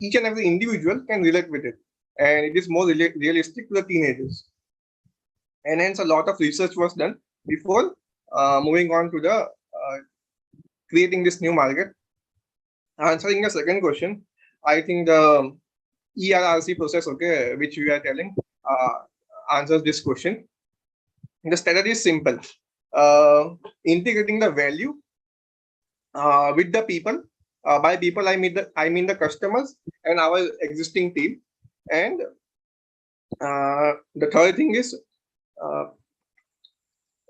each and every individual can relate with it, and it is more realistic to the teenagers. And hence, a lot of research was done before moving on to the creating this new market. Answering the second question, I think the ERRC process, okay, which we are telling, answers this question. The strategy is simple: integrating the value with the people. By people, I mean the customers and our existing team. And the third thing is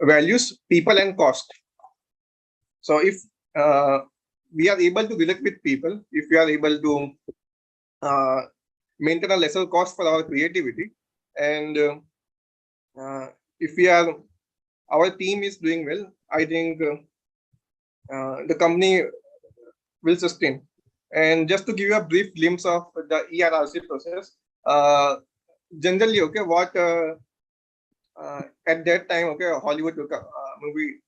values, people, and cost. So if we are able to relate with people, if we are able to maintain a lesser cost for our creativity, and if our team is doing well, I think the company will sustain. And just to give you a brief glimpse of the ERRC process, generally, okay, what at that time, okay, Hollywood movie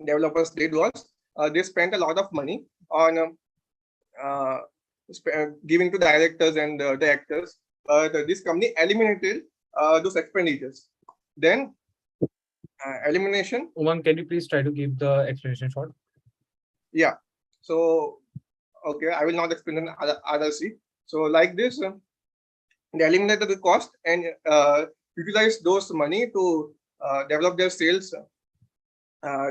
developers did was they spent a lot of money on giving to the directors and the actors. This company eliminated those expenditures. Then elimination. Umang, can you please try to keep the explanation short? Yeah. So, okay, I will not explain an RRC. So, like this, they eliminated the cost and utilize those money to develop their sales,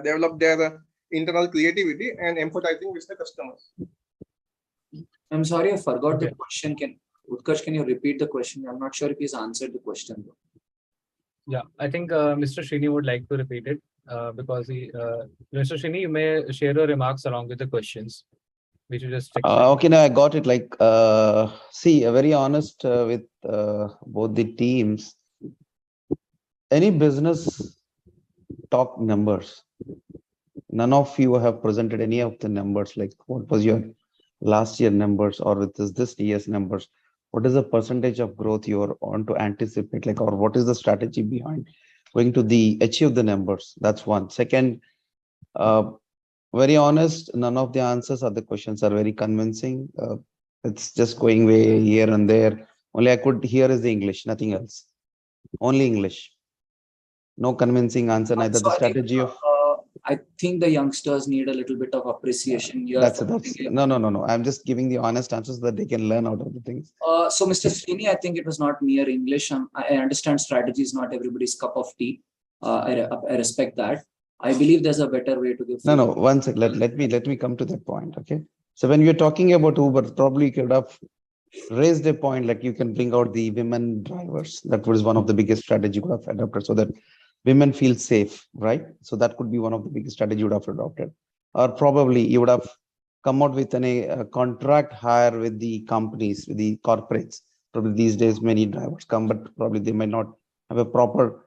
develop their internal creativity, and empathizing with the customers. I'm sorry, I forgot the question. Utkarsh, can you repeat the question? I'm not sure if he's answered the question. Yeah, I think Mr. Srini would like to repeat it because Mr. Srini, you may share your remarks along with the questions which you just checked. Okay, now I got it. Like, see, very honest with both the teams. Any business talk numbers. None of you have presented any of the numbers. Like, what was your last year numbers, or with this year's numbers? What is the percentage of growth you are on to anticipate? Like, or what is the strategy behind going to the achieve the numbers? That's one. Second, very honest, none of the answers or the questions are very convincing. It's just going way here and there. Only I could hear is the English, nothing else. Only English. No convincing answer, neither the strategy of. I think the youngsters need a little bit of appreciation here. That's no. I'm just giving the honest answers so that they can learn out of the things. So, Mr. Srini, I think it was not mere English. I understand strategy is not everybody's cup of tea. I respect that. I believe there's a better way to give. No. One sec. Let me come to that point. Okay. So when you're talking about Uber, probably you could have raised a point like you can bring out the women drivers. That was one of the biggest strategy you could have adopted so that women feel safe, right? So that could be one of the biggest strategy you would have adopted. Or probably you would have come out with a contract hire with the companies, with the corporates. Probably these days many drivers come, but probably they might not have a proper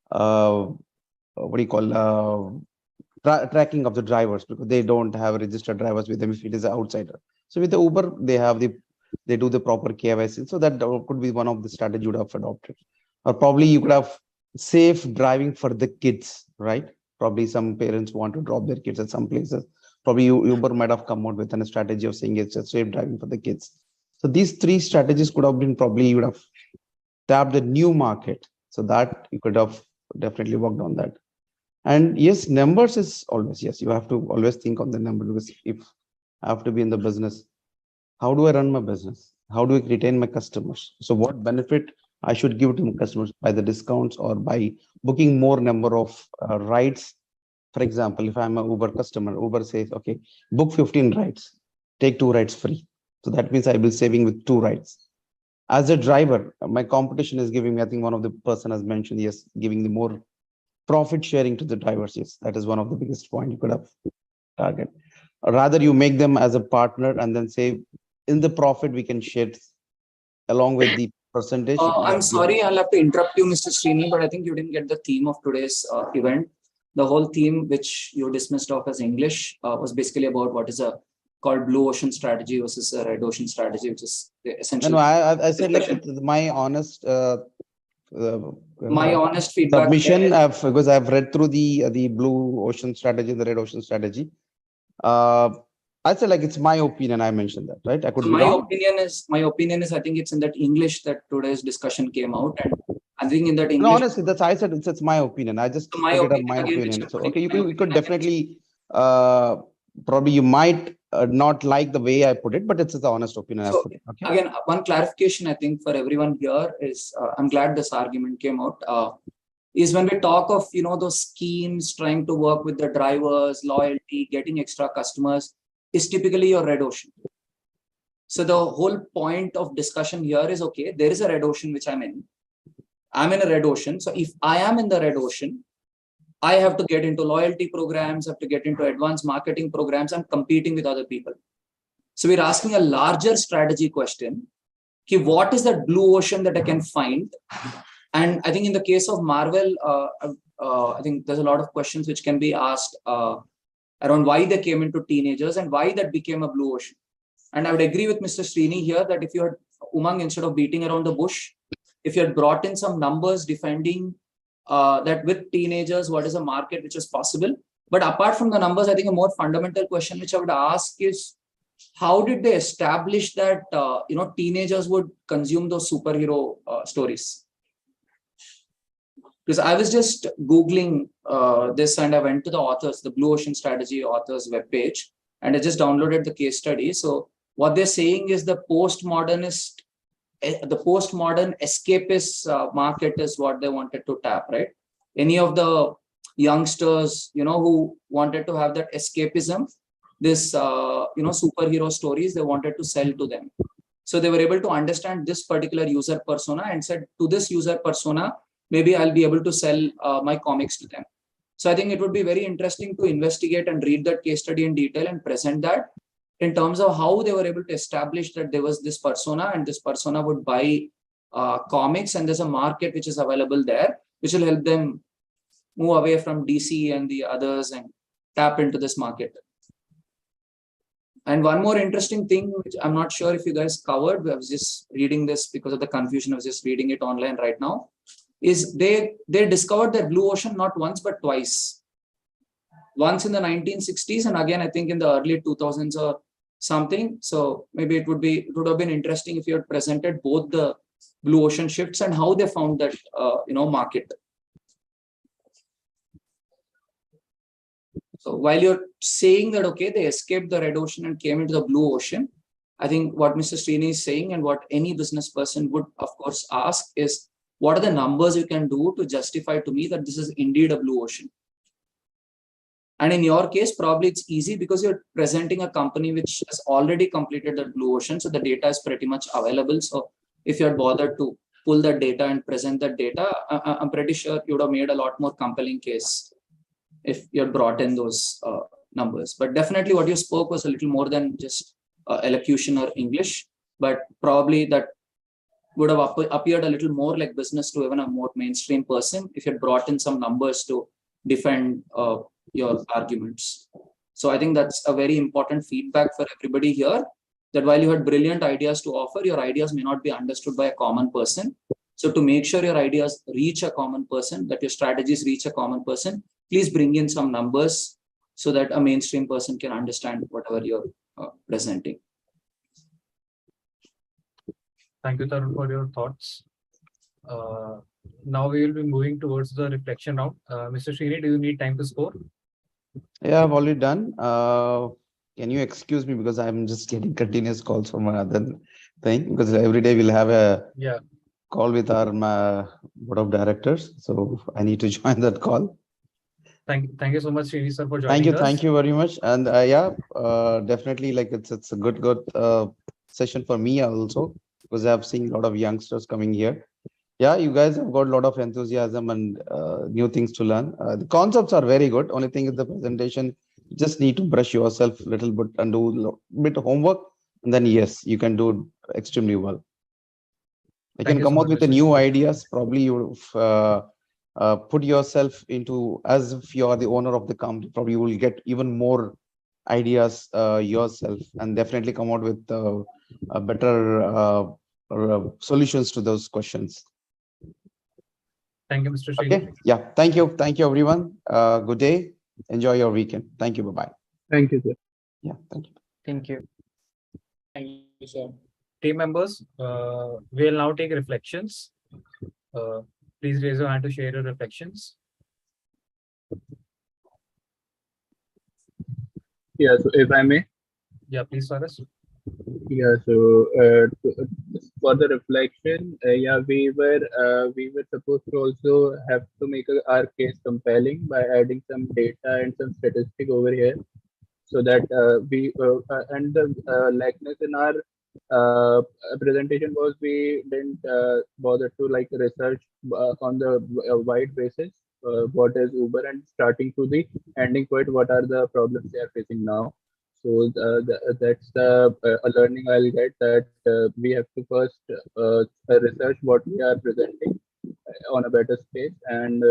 what do you call tracking of the drivers because they don't have registered drivers with them if it is an outsider. So with the Uber, they do the proper KYC. So that could be one of the strategy you would have adopted. Or probably you could have safe driving for the kids, right? Probably some parents want to drop their kids at some places. Probably Uber might have come out with a strategy of saying it's a safe driving for the kids. So these three strategies could have been probably you would have tapped the new market. So that you could have definitely worked on that. And yes, numbers is always, yes, you have to always think on the number because if I have to be in the business, how do I run my business? How do I retain my customers? So what benefit I should give to my customers by the discounts or by booking more number of rides. For example, if I'm an Uber customer, Uber says, okay, book 15 rides, take 2 rides free. So that means I will saving with 2 rides. As a driver, my competition is giving me, I think one of the person has mentioned, yes, giving the more profit sharing to the drivers. Yes, that is one of the biggest point you could have target. Rather, you make them as a partner and then say, in the profit, we can share along with the percentage. I'm sorry, I'll have to interrupt you, Mr. Srini, but I think you didn't get the theme of today's event. The whole theme, which you dismissed off as English, was basically about what is called blue ocean strategy versus a red ocean strategy, which is essentially. No, I said like my honest. My honest feedback submission because I've read through the blue ocean strategy, the red ocean strategy. I said like it's my opinion. I mentioned that, right? I could so be wrong. My opinion is I think it's in that English that today's discussion came out, and I think in that English. No, honestly, that's I said it's my opinion. I just my opinion. So okay, you could definitely probably you might not like the way I put it, but it's the honest opinion. So, I put it. Okay. Again, one clarification I think for everyone here is I'm glad this argument came out. Is when we talk of those schemes trying to work with the drivers, loyalty, getting extra customers is typically your red ocean. So the whole point of discussion here is okay, there is a red ocean which I'm in. I'm in a red ocean. So if I am in the red ocean, I have to get into loyalty programs, have to get into advanced marketing programs. I'm competing with other people. So we're asking a larger strategy question. Okay, what is that blue ocean that I can find? And I think in the case of Marvel, I think there's a lot of questions which can be asked around why they came into teenagers and why that became a blue ocean. And I would agree with Mr. Srini here that if you had, Umang, instead of beating around the bush, if you had brought in some numbers defending that with teenagers, what is a market which is possible. But apart from the numbers, I think a more fundamental question which I would ask is, how did they establish that teenagers would consume those superhero stories? Because I was just Googling this and I went to the authors, the Blue Ocean Strategy authors webpage, and I just downloaded the case study. So what they're saying is the postmodern escapist market is what they wanted to tap, right? Any of the youngsters, who wanted to have that escapism, this, superhero stories, they wanted to sell to them. So they were able to understand this particular user persona and said to this user persona, maybe I'll be able to sell my comics to them. So I think it would be very interesting to investigate and read that case study in detail and present that in terms of how they were able to establish that there was this persona and this persona would buy comics, and there's a market which is available there, which will help them move away from DC and the others and tap into this market. And one more interesting thing, which I'm not sure if you guys covered, I was just reading this because of the confusion, I was just reading it online right now, is they discovered that blue ocean not once but twice. Once in the 1960s and again I think in the early 2000s or something. So maybe it would have been interesting if you had presented both the blue ocean shifts and how they found that market. So while you're saying that, okay, they escaped the red ocean and came into the blue ocean, I think what Mr. Srini is saying and what any business person would, of course, ask is, what are the numbers you can do to justify to me that this is indeed a blue ocean? And in your case, probably it's easy because you're presenting a company which has already completed the blue ocean. So the data is pretty much available. So if you're bothered to pull that data and present that data, I'm pretty sure you would have made a lot more compelling case if you had brought in those numbers. But definitely what you spoke was a little more than just elocution or English, but probably that would have appeared a little more like business to even a more mainstream person if you had brought in some numbers to defend your arguments. So I think that's a very important feedback for everybody here, that while you had brilliant ideas to offer, your ideas may not be understood by a common person. So to make sure your ideas reach a common person, that your strategies reach a common person, please bring in some numbers so that a mainstream person can understand whatever you're presenting. Thank you, Tarun, for your thoughts. Now we will be moving towards the reflection round. Mr. Srini, do you need time to score? Yeah, I've already done. Can you excuse me because I'm just getting continuous calls from another thing, because every day we'll have a call with our board of directors. So I need to join that call. Thank you so much, Srini sir, for joining us. Thank you very much. And definitely, like it's a good session for me also, because I've seen a lot of youngsters coming here. Yeah, you guys have got a lot of enthusiasm and new things to learn. The concepts are very good. Only thing is the presentation. You just need to brush yourself a little bit and do a bit of homework, and then yes, you can do extremely well. You can come out with the new ideas. Probably you put yourself into as if you are the owner of the company. Probably you will get even more ideas yourself, and definitely come out with a better solutions to those questions. Thank you, Mr. Srini. Okay. Yeah. Thank you, everyone. Good day. Enjoy your weekend. Thank you. Bye bye. Thank you, sir. Yeah. Thank you. Thank you. Thank you, sir. Team members, we'll now take reflections. Please raise your hand to share your reflections. Yeah, so if I may. Yeah, please, Faras. Yeah, so for the reflection, yeah, we were supposed to also have to make our case compelling by adding some data and some statistic over here, so that and the likeness in our presentation was we didn't bother to like research on the wide basis what is Uber, and starting to the ending point, what are the problems they are facing now. So that's a learning I'll get, that we have to first research what we are presenting on a better space, and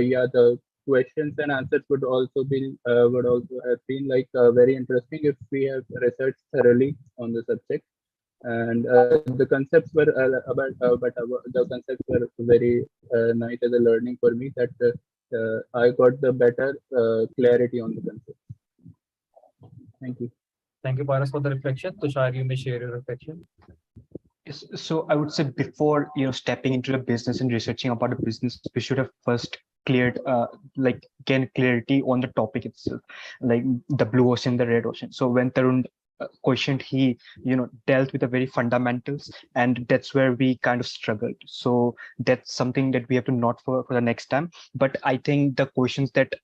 yeah, the questions and answers would also have been like very interesting if we have researched thoroughly on the subject. And the concepts were the concepts were very nice as a learning for me, that I got the better clarity on the concept. Thank you. Thank you, Paras, for the reflection. Tushar, you may share your reflection. Yes, so I would say before stepping into the business and researching about the business, we should have first cleared gain clarity on the topic itself, like the blue ocean, the red ocean. So when Tarun questioned, he dealt with the very fundamentals, and that's where we kind of struggled. So that's something that we have to note for the next time. But I think the questions that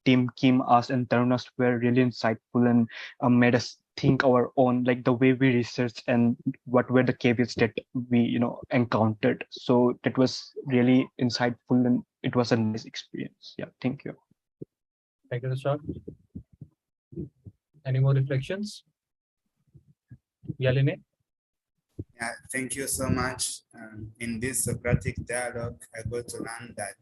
Team Kim asked and Tarun asked were really insightful and made us think our own, like the way we researched and what were the caveats that we, encountered. So that was really insightful and it was a nice experience. Yeah, thank you. Thank you, Tushar. Any more reflections? Yaline? Yeah, thank you so much. In this Socratic dialogue, I got to learn that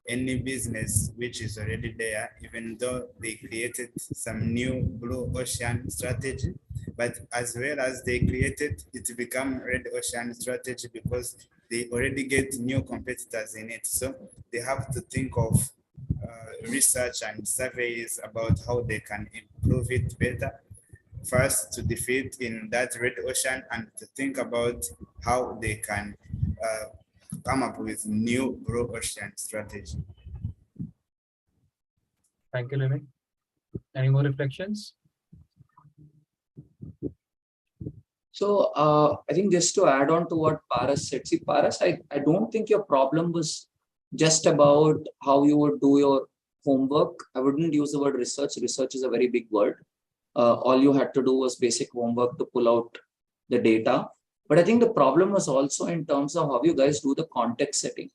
any business which is already there, even though they created some new blue ocean strategy, but as well as they created, it become red ocean strategy because they already get new competitors in it. So they have to think of research and surveys about how they can improve it better. First, to defeat in that red ocean and to think about how they can come up with new blue ocean strategy. Thank you, Lene. Any more reflections? So I think just to add on to what Paras said, see, Paras, I don't think your problem was just about how you would do your homework. I wouldn't use the word research. Research is a very big word. All you had to do was basic homework to pull out the data. But I think the problem was also in terms of how you guys do the context setting.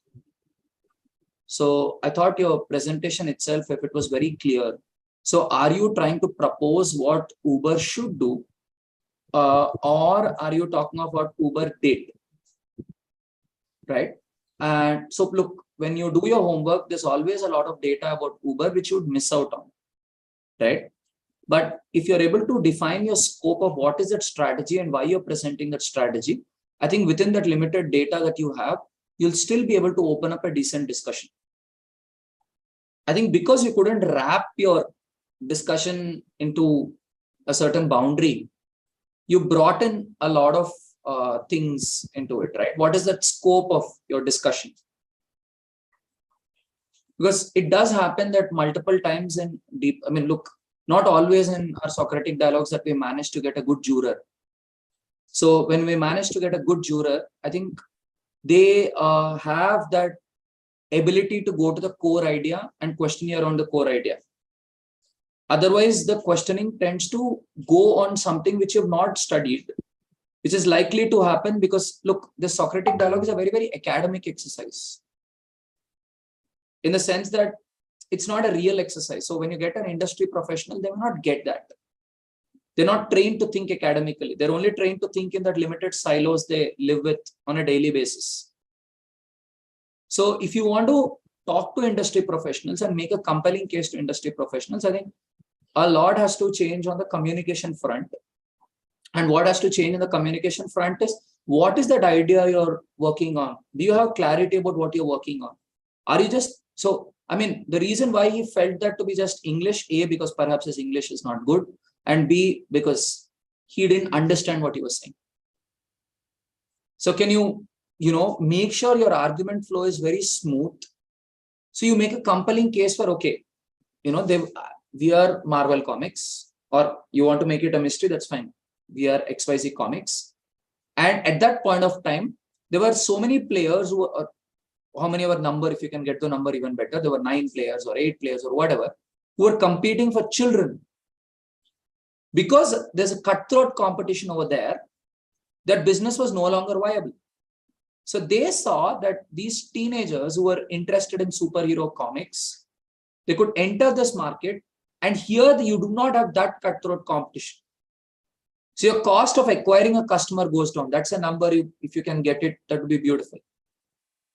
So I thought your presentation itself, if it was very clear. So are you trying to propose what Uber should do? Or are you talking about what Uber did? Right? And so look, when you do your homework, there's always a lot of data about Uber which you would miss out on. Right? But if you're able to define your scope of what is that strategy and why you're presenting that strategy, I think within that limited data that you have, you'll still be able to open up a decent discussion. I think because you couldn't wrap your discussion into a certain boundary, you brought in a lot of things into it, right? What is that scope of your discussion? Because it does happen that multiple times in deep, I mean, look, not always in our Socratic dialogues that we manage to get a good juror. So when we manage to get a good juror, I think they have that ability to go to the core idea and question you around the core idea. Otherwise, the questioning tends to go on something which you have not studied, which is likely to happen because, look, the Socratic dialogue is a very, very academic exercise. In the sense that it's not a real exercise. So when you get an industry professional, they will not get that. They're not trained to think academically. They're only trained to think in that limited silos they live with on a daily basis. So if you want to talk to industry professionals and make a compelling case to industry professionals, I think a lot has to change on the communication front. And what has to change in the communication front is, what is that idea you're working on? Do you have clarity about what you're working on? Are you just, so, I mean, the reason why he felt that to be just English, A, because perhaps his English is not good, and B, because he didn't understand what he was saying. So can you, make sure your argument flow is very smooth. So you make a compelling case for, okay, we are Marvel Comics, or you want to make it a mystery, that's fine. We are XYZ Comics. And at that point of time, there were so many players who were, how many were number, if you can get the number even better, there were 9 players or 8 players or whatever, who were competing for children. Because there's a cutthroat competition over there, that business was no longer viable. So they saw that these teenagers who were interested in superhero comics, they could enter this market, and here you do not have that cutthroat competition. So your cost of acquiring a customer goes down. That's a number, if you can get it, that would be beautiful.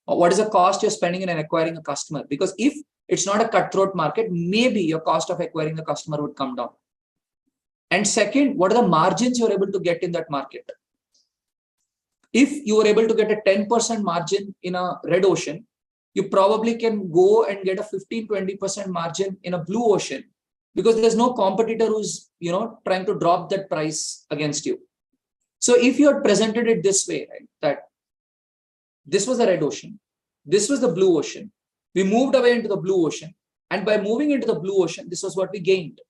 What is the cost you're spending in acquiring a customer? Because if it's not a cutthroat market, maybe your cost of acquiring a customer would come down. And second, what are the margins you're able to get in that market? If you were able to get a 10% margin in a red ocean, you probably can go and get a 15-20% margin in a blue ocean, because there's no competitor who's trying to drop that price against you. So if you had presented it this way, right, that this was the red ocean, this was the blue ocean, we moved away into the blue ocean, and by moving into the blue ocean, this was what we gained.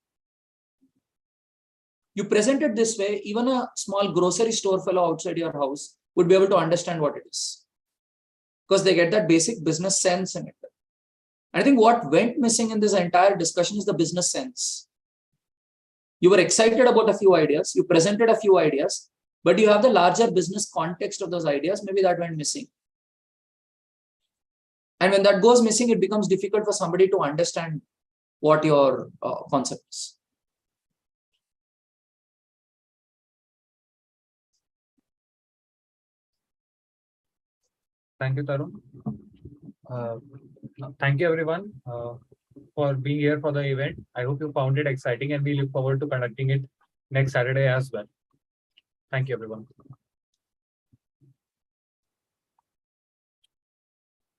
You present it this way, even a small grocery store fellow outside your house would be able to understand what it is, because they get that basic business sense in it. I think what went missing in this entire discussion is the business sense. You were excited about a few ideas, you presented a few ideas, but you have the larger business context of those ideas, maybe that went missing. And when that goes missing, it becomes difficult for somebody to understand what your concept is. Thank you, Tarun. Thank you, everyone, for being here for the event. I hope you found it exciting, and we look forward to conducting it next Saturday as well. Thank you, everyone.